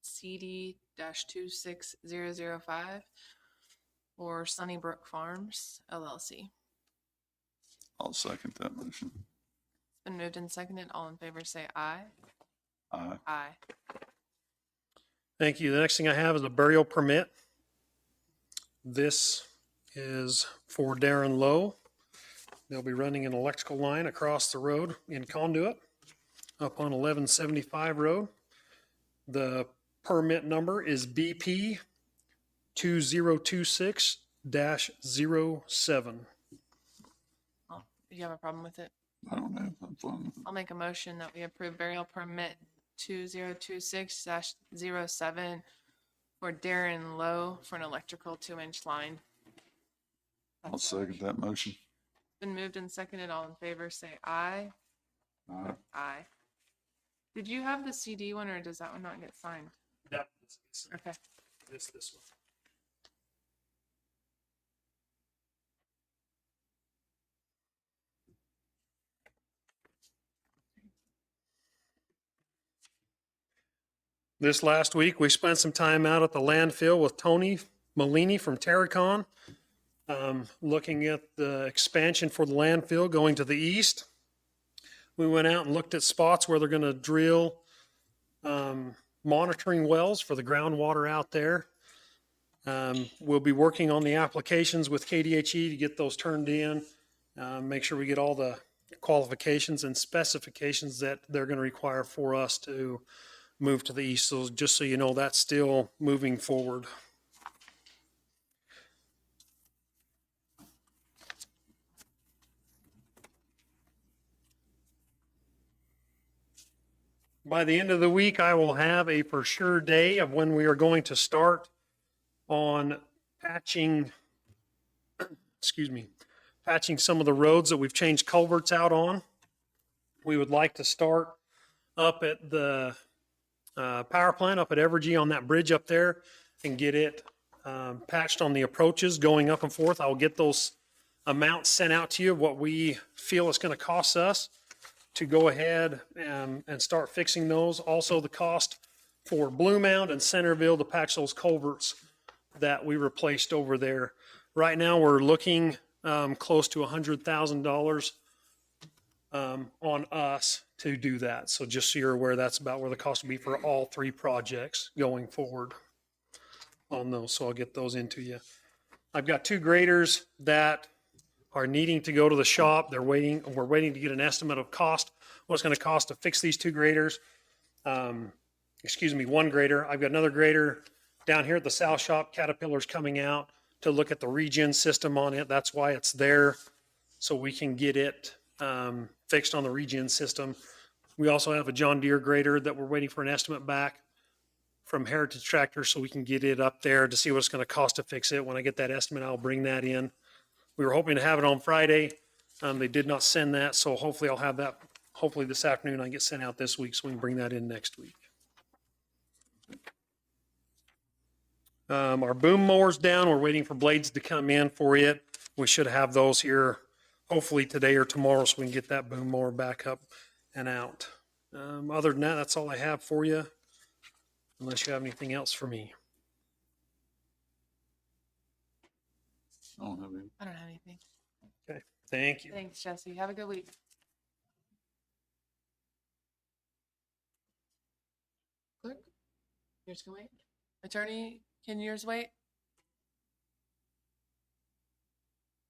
Speaker 6: CD-26005 for Sunnybrook Farms LLC.
Speaker 3: I'll second that motion.
Speaker 6: It's been moved and seconded. All in favor say aye.
Speaker 3: Aye.
Speaker 6: Aye.
Speaker 12: Thank you. The next thing I have is a burial permit. This is for Darren Lowe. They'll be running an electrical line across the road in conduit up on 1175 road. The permit number is BP 2026-07.
Speaker 6: Do you have a problem with it?
Speaker 3: I don't know. I'm fine with it.
Speaker 6: I'll make a motion that we approve burial permit 2026-07 for Darren Lowe for an electrical 2-inch line.
Speaker 3: I'll second that motion.
Speaker 6: Been moved and seconded. All in favor say aye.
Speaker 3: Aye.
Speaker 6: Aye. Did you have the CD one or does that one not get signed?
Speaker 12: Yeah.
Speaker 6: Okay.
Speaker 12: This one. This last week, we spent some time out at the landfill with Tony Malini from Terracon, looking at the expansion for the landfill going to the east. We went out and looked at spots where they're going to drill monitoring wells for the groundwater out there. We'll be working on the applications with KDHE to get those turned in, make sure we get all the qualifications and specifications that they're going to require for us to move to the east. So just so you know, that's still moving forward. By the end of the week, I will have a for sure day of when we are going to start on patching, patching some of the roads that we've changed culverts out on. We would like to start up at the power plant up at Evergy on that bridge up there and get it patched on the approaches going up and forth. I'll get those amounts sent out to you, what we feel it's going to cost us to go ahead and start fixing those. Also the cost for Blue Mound and Centerville to patch those culverts that we replaced over there. Right now, we're looking close to $100,000 on us to do that. So just so you're aware, that's about where the cost will be for all three projects going forward on those. So I'll get those into you. I've got 2 graders that are needing to go to the shop. We're waiting to get an estimate of cost, what it's going to cost to fix these 2 graders. 1 grader. I've got another grader down here at the south shop. Caterpillar's coming out to look at the regen system on it. That's why it's there, so we can get it fixed on the regen system. We also have a John Deere grader that we're waiting for an estimate back from Heritage Tractor, so we can get it up there to see what it's going to cost to fix it. When I get that estimate, I'll bring that in. We were hoping to have it on Friday. They did not send that, so hopefully I'll have that. Hopefully this afternoon I get sent out this week, so we can bring that in next week. Our boom mower's down. We're waiting for blades to come in for it. We should have those here hopefully today or tomorrow, so we can get that boom mower back up and out. Other than that, that's all I have for you, unless you have anything else for me.
Speaker 3: I don't have any.
Speaker 6: I don't have anything.
Speaker 12: Okay, thank you.
Speaker 6: Thanks, Jesse. Have a good week. Clerk, yours can wait. Attorney, can yours wait?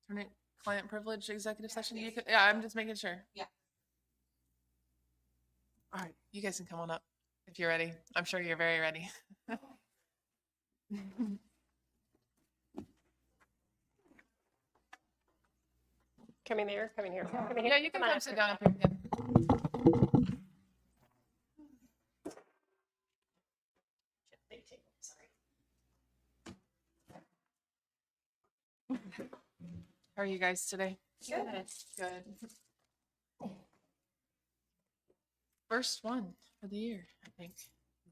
Speaker 6: Attorney, client privilege executive session? You could, yeah, I'm just making sure.
Speaker 5: Yeah.
Speaker 6: All right, you guys can come on up if you're ready. I'm sure you're very ready.
Speaker 4: Coming there, coming here. Coming here.
Speaker 6: Yeah, you can
Speaker 4: Come on
Speaker 6: come
Speaker 4: up
Speaker 6: sit
Speaker 4: here.
Speaker 6: down up here. Yeah. How are you guys today?
Speaker 4: Good.
Speaker 6: Good. First one of the year, I think.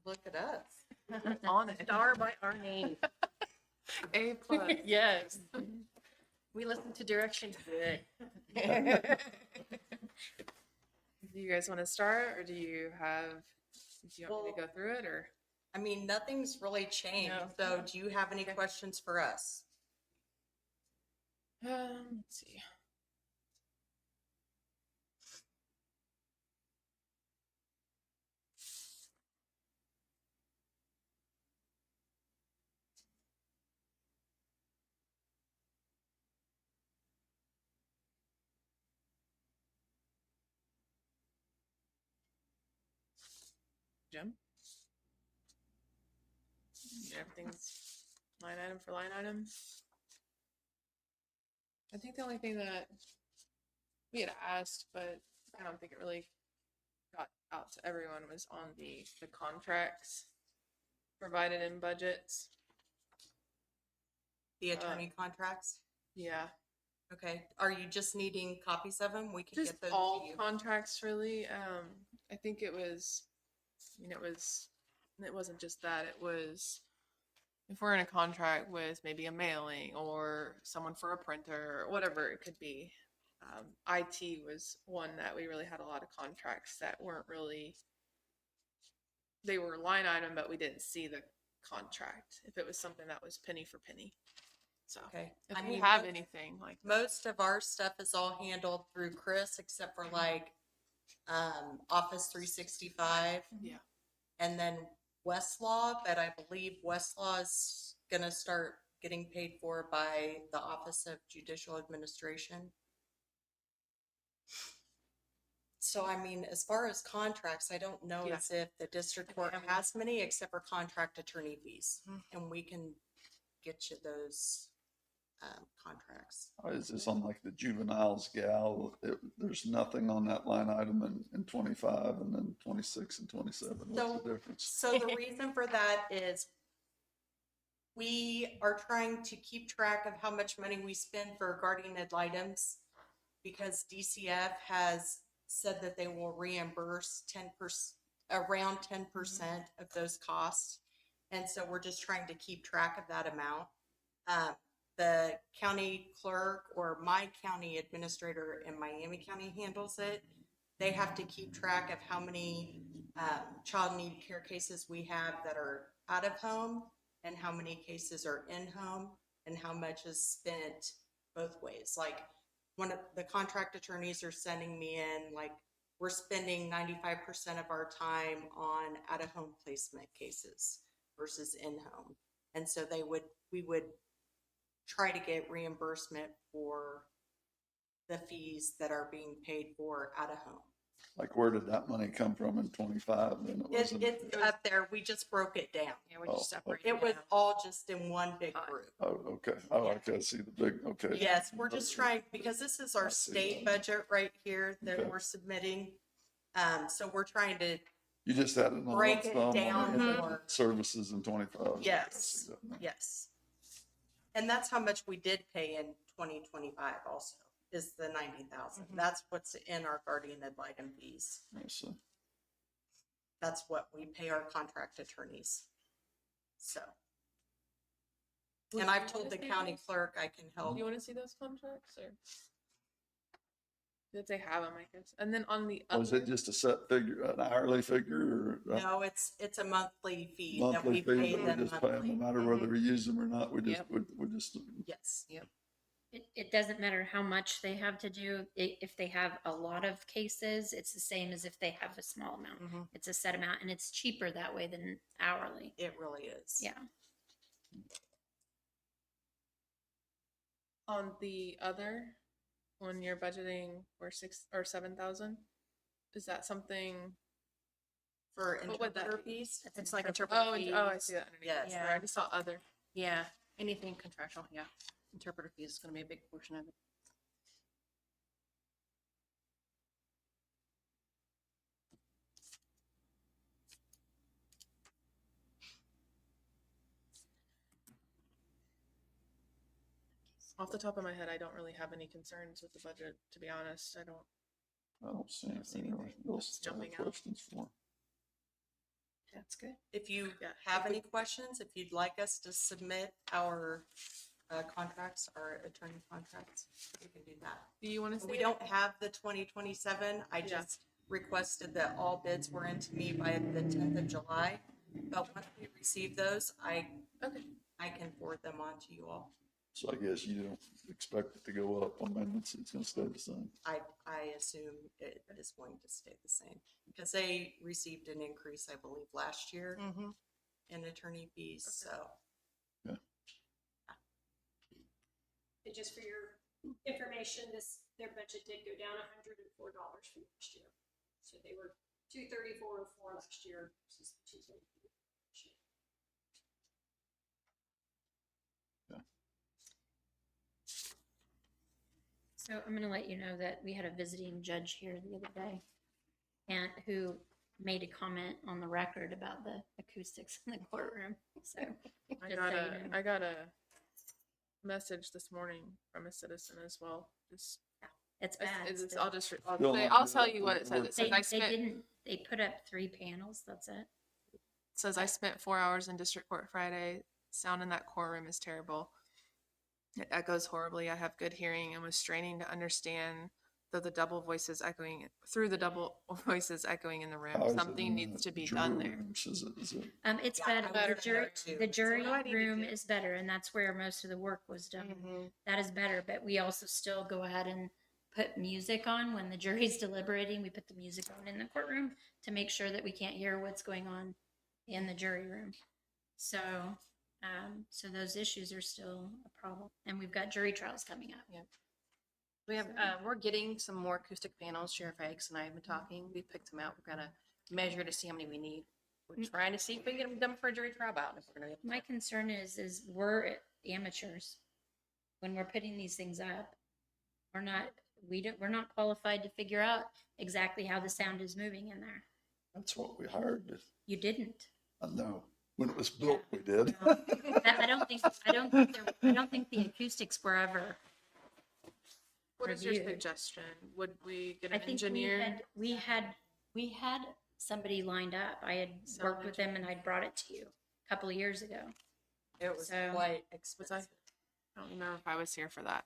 Speaker 2: Look at us.
Speaker 6: On it.
Speaker 4: Star by our name.
Speaker 6: A plus.
Speaker 4: Yes. We listen to direction. Good.
Speaker 6: Do you guys want to start, or do you want me to go through it, or?
Speaker 13: I mean, nothing's really changed.
Speaker 6: No.
Speaker 13: So do you have any questions for us?
Speaker 6: Let's see. Jim? Everything's line item for line item. I think the only thing that we had asked, but I don't think it really got out to everyone, was on the contracts provided in budgets.
Speaker 13: The attorney contracts?
Speaker 6: Yeah,
Speaker 13: Okay. Are you just needing copies of them? We can
Speaker 6: just
Speaker 13: get those
Speaker 6: all
Speaker 13: to you.
Speaker 6: contracts really. I think it was, it wasn't just that. It was, if we're in a contract with maybe a mailing or someone for a printer or whatever it could be. IT was one that we really had a lot of contracts that weren't really, they were line item, but we didn't see the contract if it was something that was penny for penny. So
Speaker 13: Okay.
Speaker 6: if
Speaker 13: I
Speaker 6: you
Speaker 13: mean,
Speaker 6: have anything like that.
Speaker 13: Most of our stuff is all handled through Chris, except for like Office 365
Speaker 6: Yeah.
Speaker 13: and then Westlaw, but I believe Westlaw is going to start getting paid for by the Office of Judicial Administration. So, I mean, as far as contracts, I don't know
Speaker 6: Yeah.
Speaker 13: as if the district court has many except for contract attorney fees. And we can get you those contracts.
Speaker 3: Is this on like the juveniles gal? There's nothing on that line item in 25 and then 26 and 27. What's the difference?
Speaker 13: So the reason for that is we are trying to keep track of how much money we spend for guardian ad litems because DCF has said that they will reimburse 10%, around 10% of those costs. And so we're just trying to keep track of that amount. The county clerk or my county administrator in Miami County handles it. They have to keep track of how many child need care cases we have that are out of home and how many cases are in-home and how much is spent both ways. Like, one of the contract attorneys are sending me in, like, we're spending 95% of our time on out-of-home placement cases versus in-home. And so we would try to get reimbursement for the fees that are being paid for out-of-home.
Speaker 3: Like, where did that money come from in 25? Then it wasn't.
Speaker 13: It's up there. We just broke it down.
Speaker 10: Yeah, we just
Speaker 3: Oh,
Speaker 10: separated
Speaker 13: It was
Speaker 10: out.
Speaker 13: all just in one big group.
Speaker 3: Oh, okay. Oh, I can see the big, okay.
Speaker 13: Yes, we're just trying, because this is our
Speaker 3: I see
Speaker 13: state
Speaker 3: that.
Speaker 13: budget right here that
Speaker 3: Okay.
Speaker 13: we're submitting. So we're trying to,
Speaker 3: You just had an
Speaker 13: break it down more.
Speaker 3: services in 25. I
Speaker 13: yes,
Speaker 3: see that now.
Speaker 13: yes. And that's how much we did pay in 2025 also, is the 90,000. That's what's in our guardian ad litem fees.
Speaker 3: I see.
Speaker 13: That's what we pay our contract attorneys. So.
Speaker 6: Would
Speaker 13: And
Speaker 6: you
Speaker 13: I've
Speaker 6: wanna
Speaker 13: told the
Speaker 6: see
Speaker 13: county
Speaker 6: those?
Speaker 13: clerk I can help.
Speaker 6: Do you want to see those contracts or? Did they have them, I guess? And then on the
Speaker 3: Was
Speaker 6: other,
Speaker 3: it just a set figure, an hourly figure or?
Speaker 13: No, it's a monthly fee that
Speaker 3: Monthly
Speaker 13: we
Speaker 3: fee,
Speaker 13: pay
Speaker 3: we
Speaker 13: them
Speaker 3: just pay them,
Speaker 13: monthly.
Speaker 3: no matter whether we use them or not, we just,
Speaker 10: Yep.
Speaker 3: we just,
Speaker 13: Yes.
Speaker 8: It doesn't matter how much they have to do. If they have a lot of cases, it's the same as if they have a small amount.
Speaker 13: Mhm.
Speaker 8: It's a set amount, and it's cheaper that way than hourly.
Speaker 13: It really is.
Speaker 8: Yeah.
Speaker 6: on the other, when you're budgeting for 6 or 7,000, is that something?
Speaker 13: For
Speaker 6: What would that
Speaker 13: interpreter
Speaker 6: be?
Speaker 13: fees?
Speaker 10: It's like interpreter
Speaker 6: Oh,
Speaker 10: fees.
Speaker 6: I see that underneath.
Speaker 13: Yes.
Speaker 6: Sorry, I just saw other.
Speaker 10: Yeah, anything contractual, yeah. Interpreter fees is gonna be a big portion of it.
Speaker 6: Off the top of my head, I don't really have any concerns with the budget, to be honest. I don't
Speaker 3: see
Speaker 6: don't see
Speaker 3: anything
Speaker 6: anything
Speaker 3: else
Speaker 6: that's
Speaker 3: to have
Speaker 6: jumping out.
Speaker 3: questions for.
Speaker 10: That's good.
Speaker 13: If you
Speaker 6: Yeah,
Speaker 13: have
Speaker 6: if we-
Speaker 13: any questions, if you'd like us to submit our contracts, our attorney contracts, you can do that.
Speaker 6: Do you want to see?
Speaker 13: We
Speaker 6: it?
Speaker 13: don't have the 2027. I
Speaker 6: Yeah.
Speaker 13: just requested that all bids were into me by the 10th of July. But once we receive those,
Speaker 6: Okay.
Speaker 13: I can forward them on to you all.
Speaker 3: So I guess you don't expect it to go up on amendments, it's gonna stay the same.
Speaker 13: I assume it is going to stay the same because they received an increase, I believe, last year in attorney fees, so.
Speaker 4: And just for your information, their budget did go down $104 from last year. So they were 234.04 last year versus 234.
Speaker 8: So I'm going to let you know that we had a visiting judge here the other day, and who made a comment on the record about the acoustics in the courtroom. So
Speaker 6: I
Speaker 8: just
Speaker 6: got
Speaker 8: so
Speaker 6: a
Speaker 8: you know.
Speaker 6: I got a message this morning from a citizen as well. Just
Speaker 8: It's bad. still.
Speaker 6: I'll tell you what it says. It says
Speaker 8: They put up 3 panels. That's it.
Speaker 6: says I spent 4 hours in district court Friday. Sound in that courtroom is terrible. It echoes horribly. I have good hearing and was straining to understand through the double voices echoing in the room.
Speaker 3: How is it
Speaker 6: Something
Speaker 3: in
Speaker 6: needs
Speaker 3: the
Speaker 6: to be
Speaker 3: jury
Speaker 6: done there.
Speaker 3: rooms? Is it,
Speaker 8: It's
Speaker 13: Yeah,
Speaker 8: better.
Speaker 13: I
Speaker 8: The
Speaker 13: was
Speaker 8: jury,
Speaker 13: there too.
Speaker 8: the
Speaker 13: That's
Speaker 8: jury
Speaker 6: what I need to
Speaker 8: room
Speaker 6: do.
Speaker 8: is better, and that's where most of the work was done.
Speaker 6: Mm-hmm.
Speaker 8: That is better, but we also still go ahead and put music on when the jury's deliberating. We put the music on in the courtroom to make sure that we can't hear what's going on in the jury room. So, so those issues are still a problem, and we've got jury trials coming up.
Speaker 10: We have, we're getting some more acoustic panels. Sheriff Eggs and I have been talking. We picked them out. We're gonna measure to see how many we need. We're trying to see if we can get them done for a jury trial out. If we're gonna
Speaker 8: My concern is we're amateurs. When we're putting these things up, we're not qualified to figure out exactly how the sound is moving in there.
Speaker 3: that's what we hired.
Speaker 8: You didn't.
Speaker 3: I know, when it was built, we did.
Speaker 8: I don't think the acoustics were ever.
Speaker 6: What is your
Speaker 8: Review.
Speaker 6: suggestion? Would we get
Speaker 8: I
Speaker 6: an
Speaker 8: think
Speaker 6: engineer?
Speaker 8: we had somebody lined up. I had
Speaker 6: Sound
Speaker 8: worked with them and I'd brought it to you a couple of years ago.
Speaker 13: It was
Speaker 8: So-
Speaker 13: quite
Speaker 6: Was
Speaker 13: expensive.
Speaker 6: I don't remember if I was here for that.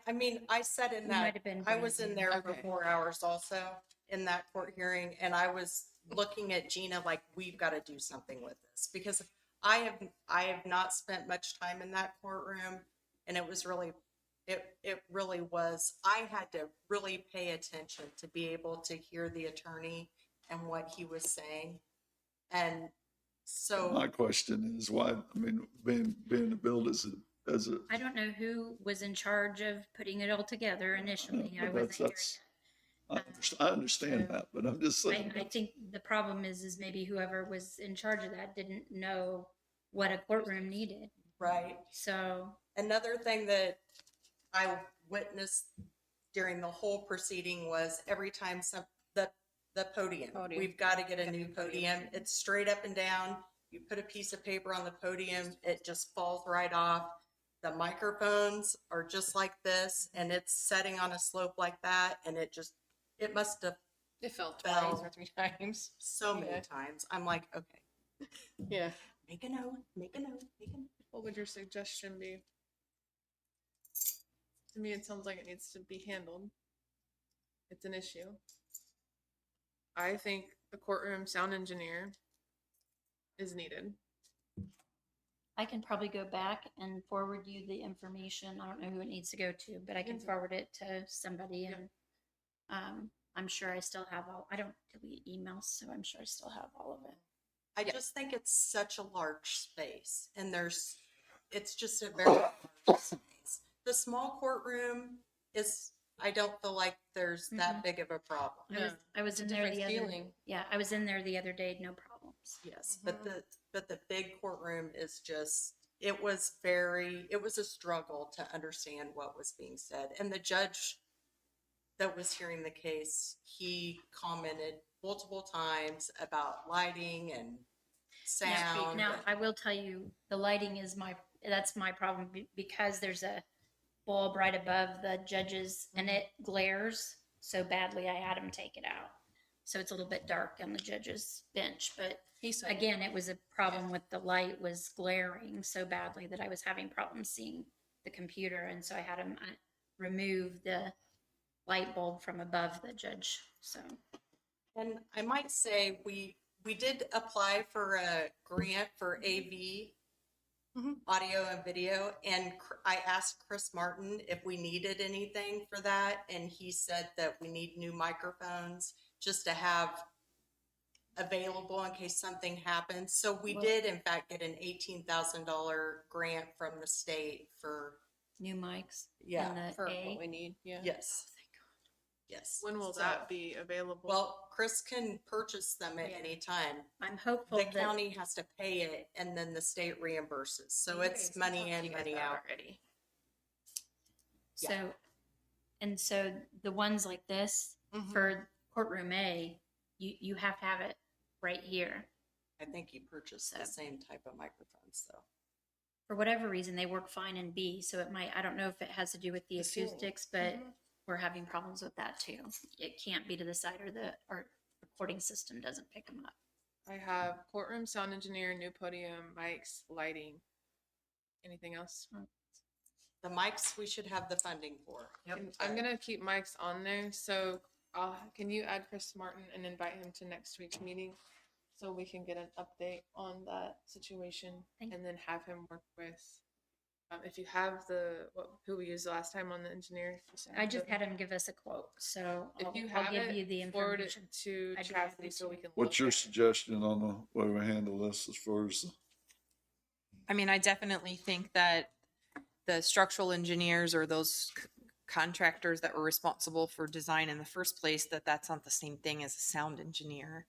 Speaker 13: I mean, I sat in
Speaker 8: You
Speaker 13: that,
Speaker 8: might have been
Speaker 13: I was in
Speaker 8: busy.
Speaker 13: there for
Speaker 6: Okay.
Speaker 13: 4 hours also in that court hearing, and I was looking at Gina like, we've got to do something with this, because I have not spent much time in that courtroom, and it was really, it really was, I had to really pay attention to be able to hear the attorney and what he was saying. And so.
Speaker 3: My question is why, I mean, being billed as a,
Speaker 8: I don't know who was in charge of putting it all together initially. I
Speaker 3: but
Speaker 8: wasn't here
Speaker 3: that's,
Speaker 8: yet.
Speaker 3: I understand that, but I'm just saying.
Speaker 8: I think the problem is maybe whoever was in charge of that didn't know what a courtroom needed.
Speaker 13: Right.
Speaker 8: So,
Speaker 13: Another thing that I witnessed during the whole proceeding was every time the podium. We've got to get a new podium. It's straight up and down. You put a piece of paper on the podium, it just falls right off. The microphones are just like this, and it's setting on a slope like that, and it must have
Speaker 6: It fell
Speaker 13: Fell.
Speaker 6: twice or 3 times.
Speaker 13: so many
Speaker 6: Yeah.
Speaker 13: times. I'm like, okay,
Speaker 6: Yeah.
Speaker 13: make a note, make a note, make a note.
Speaker 6: What would your suggestion be? To me, it sounds like it needs to be handled. It's an issue. I think the courtroom sound engineer is needed.
Speaker 8: I can probably go back and forward you the information. I don't know who it needs to go to, but I can
Speaker 6: Mhm.
Speaker 8: forward it to somebody and I'm sure I still have I don't delete emails, so I'm sure I still have all of it.
Speaker 13: I just think it's such a large space, and it's just a very large space. The small courtroom is, I don't feel like there's that big of a problem.
Speaker 8: I was
Speaker 6: It's a
Speaker 8: in there
Speaker 6: different
Speaker 8: the other,
Speaker 6: feeling.
Speaker 8: yeah, I was in there the other day, no problems.
Speaker 13: Yes, but the big courtroom is just, it was a struggle to understand what was being said. And the judge that was hearing the case, he commented multiple times about lighting and sound.
Speaker 8: Now, I will tell you, the lighting is that's my problem because there's a bulb right above the judges and it glares so badly. I had him take it out. So it's a little bit dark on the judge's bench, but again, it was a problem with the light was glaring so badly that I was having problems seeing the computer. And so I had him remove the light bulb from above the judge. So.
Speaker 13: And I might say we did apply for a grant for AV, audio and video, and I asked Chris Martin if we needed anything for that, and he said that we need new microphones just to have available in case something happens. So we did in fact get an $18,000 grant from the state for
Speaker 8: New mics.
Speaker 13: Yeah,
Speaker 8: and the
Speaker 6: For
Speaker 8: A.
Speaker 6: what we need. Yeah.
Speaker 13: yes. Yes.
Speaker 6: When will
Speaker 13: So-
Speaker 6: that be available?
Speaker 13: Well, Chris can purchase them at any time.
Speaker 8: I'm hopeful
Speaker 13: The
Speaker 8: that
Speaker 13: county has to pay it and then the state reimburses. So it's money in, money out.
Speaker 6: already.
Speaker 8: so,
Speaker 13: Yeah.
Speaker 8: and so the ones like this for courtroom A, you have to have it right here.
Speaker 13: I think you purchased the same type of microphones though.
Speaker 8: For whatever reason, they work fine in B, so it might, I don't know if it has to do with the
Speaker 6: ceiling.
Speaker 8: acoustics, but we're having problems with that too. It can't be to the side or our recording system doesn't pick them up.
Speaker 6: I have courtroom sound engineer, new podium, mics, lighting. Anything else?
Speaker 13: The mics, we should have the funding for.
Speaker 6: I'm gonna keep mics on there. So can you add Chris Martin and invite him to next week's meeting so we can get an update on that situation
Speaker 8: Thank
Speaker 6: and then have him work with. If you have who we used last time on the engineer.
Speaker 8: I just had him give us a quote, so
Speaker 6: If you
Speaker 8: I'll
Speaker 6: have
Speaker 8: give
Speaker 6: it,
Speaker 8: you the
Speaker 6: forward it
Speaker 8: information.
Speaker 6: to
Speaker 8: I'd be
Speaker 6: Chastity
Speaker 8: happy
Speaker 6: so
Speaker 8: to.
Speaker 6: we can.
Speaker 3: What's
Speaker 6: look
Speaker 3: your
Speaker 6: at it.
Speaker 3: suggestion on the way we handle this as far as?
Speaker 14: I mean, I definitely think that the structural engineers or those contractors that were responsible for design in the first place, that's not the same thing as a sound engineer.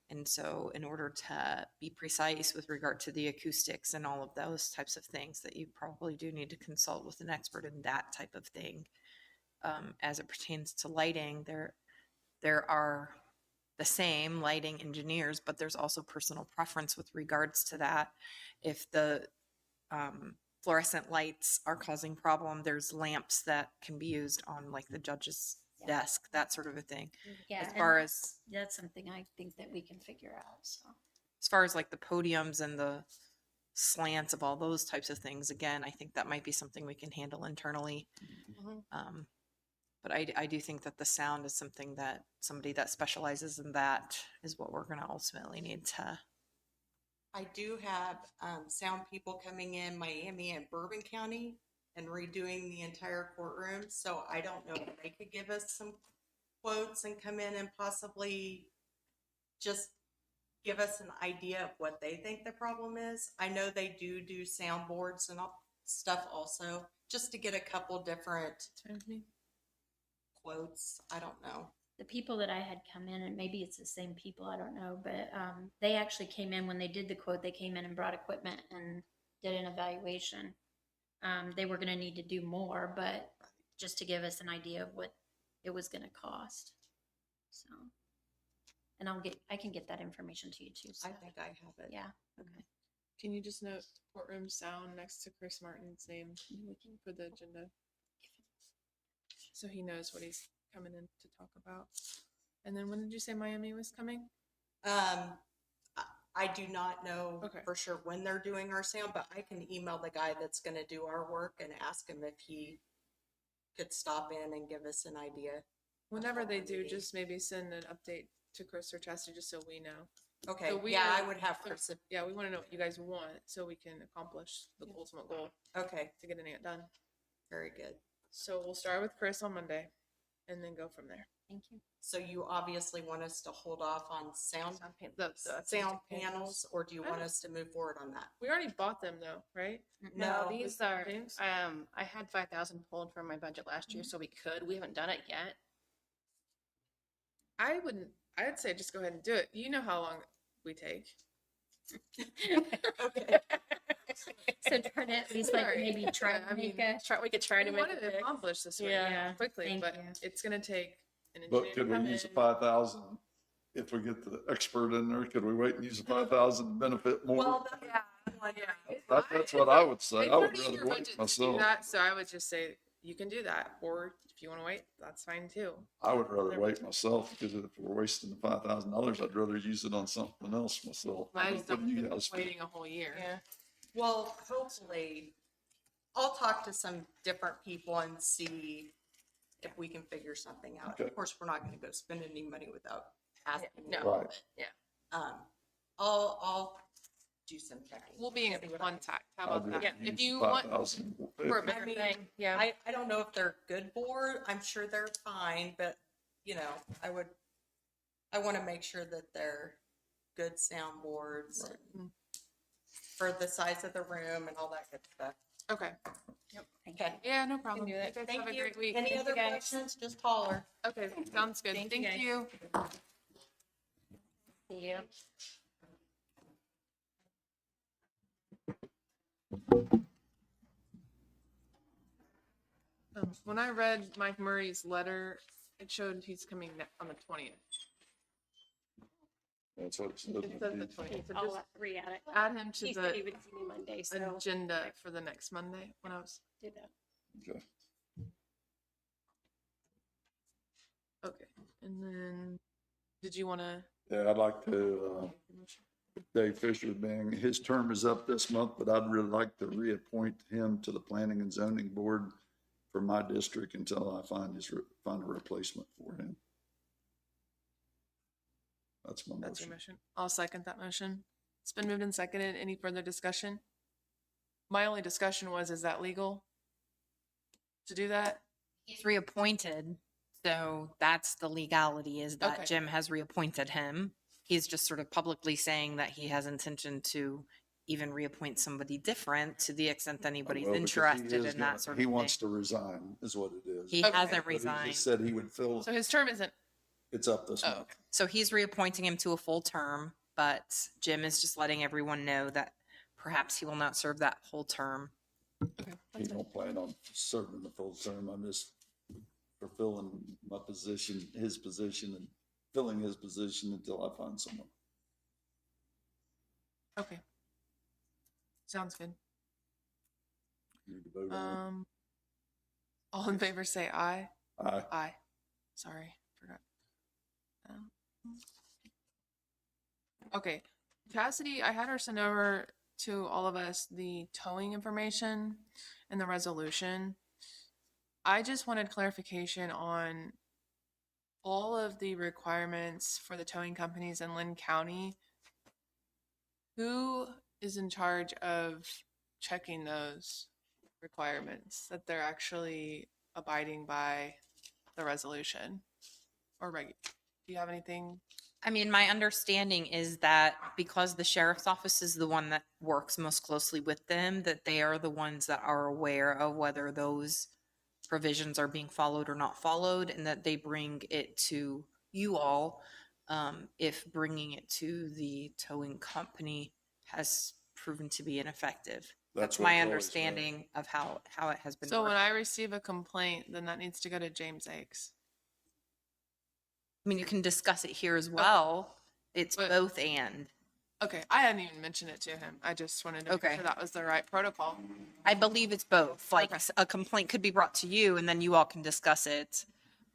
Speaker 14: And so in order to be precise with regard to the acoustics and all of those types of things, that you probably do need to consult with an expert in that type of thing. As it pertains to lighting, there are the same lighting engineers, but there's also personal preference with regards to that. If the fluorescent lights are causing problem, there's lamps that can be used on like the judge's desk, that sort of a thing.
Speaker 8: Yeah,
Speaker 14: As far
Speaker 8: and
Speaker 14: as
Speaker 8: that's something I think that we can figure out, so.
Speaker 14: like the podiums and the slants of all those types of things, again, I think that might be something we can handle internally. But I do think that the sound is something that somebody that specializes in that is what we're going to ultimately need to.
Speaker 13: I do have sound people coming in Miami and Bourbon County and redoing the entire courtroom. So I don't know if they could give us some quotes and come in and possibly just give us an idea of what they think the problem is. I know they do soundboards and all stuff also, just to get a couple different quotes. I don't know.
Speaker 8: The people that I had come in, and maybe it's the same people, I don't know, but they actually came in when they did the quote. They came in and brought equipment and did an evaluation. They were going to need to do more, but just to give us an idea of what it was going to cost. So, and I can get that information to you too. So.
Speaker 13: I think I have it.
Speaker 8: Yeah. Okay.
Speaker 6: Can you just note courtroom sound next to Chris Martin's name for the agenda? So he knows what he's coming in to talk about. And then when did you say Miami was coming?
Speaker 13: I do not know
Speaker 6: Okay.
Speaker 13: for sure when they're doing our sound, but I can email the guy that's going to do our work and ask him if he could stop in and give us an idea.
Speaker 6: Whenever they
Speaker 13: what
Speaker 6: do,
Speaker 13: we need.
Speaker 6: just maybe send an update to Chris or Chastity just so we know.
Speaker 13: Okay,
Speaker 6: So we
Speaker 13: yeah,
Speaker 6: are-
Speaker 13: I would have Chris.
Speaker 6: Yeah, we want to know what you guys want so we can accomplish the ultimate goal
Speaker 13: Okay,
Speaker 6: to getting it done.
Speaker 13: very good.
Speaker 6: So we'll start with Chris on Monday and then go from there.
Speaker 8: Thank you.
Speaker 13: So you obviously want us to hold off on sound
Speaker 6: The
Speaker 13: sound panels, or do you want us to move forward on that?
Speaker 6: We already bought them though, right?
Speaker 13: No,
Speaker 15: These are,
Speaker 6: James?
Speaker 15: I had 5,000 pulled from my budget last year, so we haven't done it yet.
Speaker 6: I'd say just go ahead and do it. You know how long we take.
Speaker 13: Okay.
Speaker 8: So try to at least like
Speaker 6: Sorry.
Speaker 8: maybe try
Speaker 6: Yeah,
Speaker 8: to
Speaker 6: I
Speaker 8: make
Speaker 6: mean,
Speaker 8: a.
Speaker 15: We could try to
Speaker 6: We
Speaker 15: make
Speaker 6: want
Speaker 15: it
Speaker 6: to
Speaker 15: big.
Speaker 6: accomplish this right
Speaker 15: Yeah.
Speaker 6: quickly,
Speaker 8: Thank
Speaker 6: but
Speaker 8: you.
Speaker 6: it's gonna take an
Speaker 3: But
Speaker 6: engineer
Speaker 3: could
Speaker 6: to come
Speaker 3: we use the
Speaker 6: in.
Speaker 3: 5,000? If we get the expert in there, could we wait and use the 5,000 to benefit more?
Speaker 13: Well,
Speaker 6: Yeah.
Speaker 3: That's what I would say.
Speaker 6: It's
Speaker 3: I would
Speaker 6: already in
Speaker 3: rather
Speaker 6: your
Speaker 3: wait
Speaker 6: budget to do
Speaker 3: myself.
Speaker 6: that, so I would just say you can do that, or if you want to wait, that's fine too.
Speaker 3: I would rather wait myself because if we're wasting the $5,000, I'd rather use it on something else myself.
Speaker 6: I just
Speaker 3: What do
Speaker 6: don't
Speaker 3: you
Speaker 6: think
Speaker 3: guys feel?
Speaker 6: waiting a whole year.
Speaker 15: Yeah.
Speaker 13: well, hopefully, I'll talk to some different people and see if we can figure something out.
Speaker 3: Okay.
Speaker 13: Of course, we're not going to go spend any money without asking.
Speaker 15: No.
Speaker 13: them,
Speaker 3: Right.
Speaker 13: but,
Speaker 15: Yeah.
Speaker 13: I'll do some checking.
Speaker 6: We'll be in
Speaker 13: See what I can-
Speaker 6: contact. How about
Speaker 3: I'd
Speaker 6: that?
Speaker 3: rather
Speaker 6: If
Speaker 3: use
Speaker 6: you want
Speaker 3: 5,000.
Speaker 6: for a
Speaker 13: I
Speaker 6: bigger
Speaker 13: mean,
Speaker 6: thing, yeah.
Speaker 13: I don't know if they're good board. I'm sure they're fine, but you know, I want to make sure that they're good soundboards
Speaker 3: Right.
Speaker 13: and for the size of the room and all that good stuff.
Speaker 6: Okay.
Speaker 13: Okay.
Speaker 6: Yeah, no problem.
Speaker 15: do that.
Speaker 6: You guys
Speaker 13: Thank
Speaker 6: have a
Speaker 13: you.
Speaker 6: great week.
Speaker 13: Any other
Speaker 15: guys.
Speaker 13: questions? Just holler.
Speaker 6: Okay, sounds good.
Speaker 15: Thank
Speaker 6: Thank
Speaker 15: you, guys.
Speaker 6: you.
Speaker 8: See you.
Speaker 6: When I read Mike Murray's letter, it showed he's coming on the 20th.
Speaker 3: That's what it says.
Speaker 6: It says the 20th. So
Speaker 4: I'll
Speaker 6: just
Speaker 4: re-add it.
Speaker 6: add him to
Speaker 4: He said he
Speaker 6: the
Speaker 4: would see me Monday, so
Speaker 6: agenda for the next Monday when I was,
Speaker 4: do that.
Speaker 3: Okay.
Speaker 6: okay. And then, did you want to?
Speaker 3: Yeah, I'd like to, Dave Fisher being, his term is up this month, but I'd really like to reappoint him to the Planning and Zoning Board for my district until I find a replacement for him. That's my
Speaker 6: That's your
Speaker 3: motion.
Speaker 6: motion. I'll second that motion. It's been moved and seconded. Any further discussion? My only discussion was, is that legal to do that?
Speaker 14: He's reappointed, so that's the legality, is that
Speaker 6: Okay.
Speaker 14: Jim has reappointed him. He's just sort of publicly saying that he has intention to even reappoint somebody different to the extent anybody's
Speaker 3: Well, because he
Speaker 14: interested
Speaker 3: is
Speaker 14: in that
Speaker 3: gonna-
Speaker 14: sort of
Speaker 3: He
Speaker 14: thing.
Speaker 3: wants to resign, is what it is.
Speaker 14: He
Speaker 6: Okay.
Speaker 14: hasn't
Speaker 3: But he
Speaker 14: resigned.
Speaker 3: just said he would fill,
Speaker 6: So his term isn't,
Speaker 3: it's up this
Speaker 6: oh,
Speaker 3: month.
Speaker 6: okay.
Speaker 14: So he's reappointing him to a full term, but Jim is just letting everyone know that perhaps he will not serve that whole term.
Speaker 3: He don't plan on serving the full term. I'm just fulfilling my position, his position, and filling his position until I find someone.
Speaker 6: Okay. Sounds good.
Speaker 3: Need to vote on
Speaker 6: All in favor say aye.
Speaker 3: it. Aye.
Speaker 6: Aye. Sorry, forgot. Okay, Cassidy, I had her send over to all of us the towing information and the resolution. I just wanted clarification on all of the requirements for the towing companies in Linn County. Who is in charge of checking those requirements that they're actually abiding by the resolution or do you have anything?
Speaker 14: I mean, my understanding is that because the sheriff's office is the one that works most closely with them, that they are the ones that are aware of whether those provisions are being followed or not followed, and that they bring it to you all, if bringing it to the towing company has proven to be ineffective. That's
Speaker 3: what
Speaker 14: my
Speaker 3: it's always been.
Speaker 14: understanding of how it has been
Speaker 6: So when
Speaker 14: working.
Speaker 6: I receive a complaint, then that needs to go to James Akes.
Speaker 14: I mean, you can discuss it here as well. It's
Speaker 6: But-
Speaker 14: both and.
Speaker 6: Okay, I hadn't even mentioned it to him. I just wanted to make
Speaker 14: Okay.
Speaker 6: sure that was the right protocol.
Speaker 14: I believe it's both. Like
Speaker 6: Okay.
Speaker 14: a complaint could be brought to you and then you all can discuss it.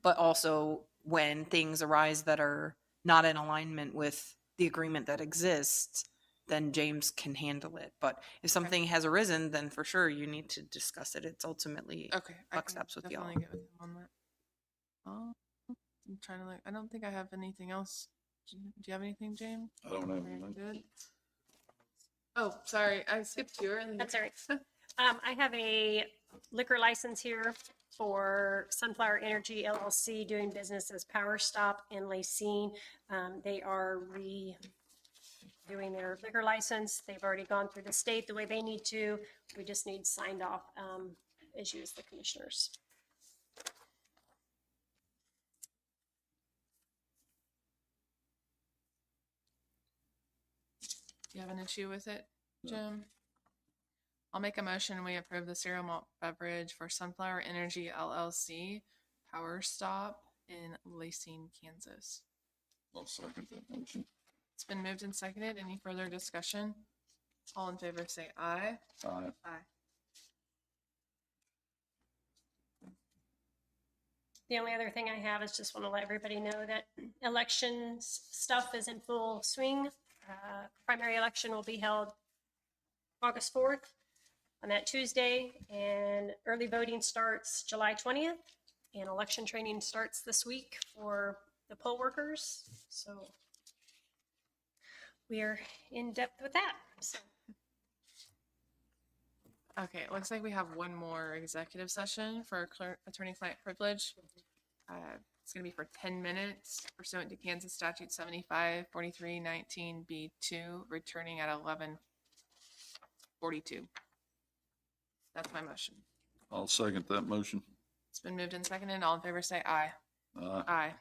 Speaker 14: But also when things arise that are not in alignment with the agreement that exists, then James can handle it. But if something has arisen, then for sure you need to discuss it. It's ultimately
Speaker 6: Okay, I
Speaker 14: buck
Speaker 6: can
Speaker 14: stops with y'all.
Speaker 6: definitely get with him on that. I'm trying to look. I don't think I have anything else. Do you have anything, James?
Speaker 3: I don't have
Speaker 6: Are you
Speaker 3: anything.
Speaker 6: good? Oh, sorry, I skipped you earlier.
Speaker 4: That's all right. I have a liquor license here for Sunflower Energy LLC doing business as Power Stop in Lacine. They are redoing their liquor license. They've already gone through the state the way they need to. We just need signed off, as you as the commissioners.
Speaker 6: Do you have an issue with it, Jim? I'll make a motion. We approve the cereal malt beverage for Sunflower Energy LLC Power Stop in Lacine, Kansas.
Speaker 3: I'll second that motion.
Speaker 6: It's been moved and seconded. Any further discussion? All in favor say aye.
Speaker 3: Aye.
Speaker 6: Aye.
Speaker 4: The only other thing I have is just want to let everybody know that elections stuff is in full swing. Primary election will be held August 4th on that Tuesday, and early voting starts July 20th, and election training starts this week for the poll workers. So we are in depth with that. So
Speaker 6: Okay, it looks like we have one more executive session for attorney-client privilege. It's gonna be for 10 minutes pursuant to Kansas Statute 75-43-19B2, returning at 11:42. That's my motion.
Speaker 3: I'll second that motion.
Speaker 6: It's been moved and seconded. All in favor say aye.
Speaker 3: Aye.
Speaker 6: Aye.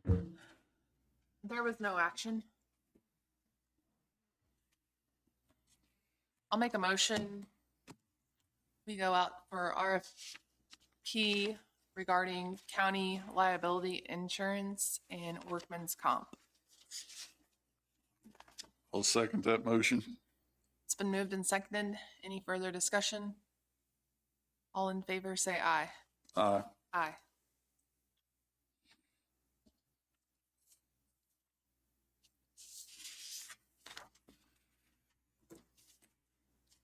Speaker 6: There was no action. I'll make a motion. We go out for RFP regarding county liability insurance and workman's comp.
Speaker 3: I'll second that motion.
Speaker 6: It's been moved and seconded. Any further discussion? All in favor, say aye.
Speaker 3: Aye.
Speaker 6: Aye.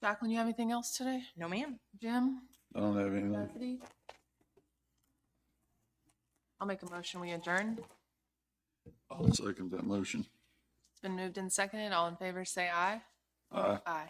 Speaker 6: Jacqueline, you have anything else today?
Speaker 14: No, ma'am.
Speaker 6: Jim?
Speaker 3: I don't have anything.
Speaker 6: Cassidy? I'll make a motion. We adjourn.
Speaker 3: I'll second that motion.
Speaker 6: It's been moved and seconded. All in favor, say aye.
Speaker 3: Aye.
Speaker 6: Aye.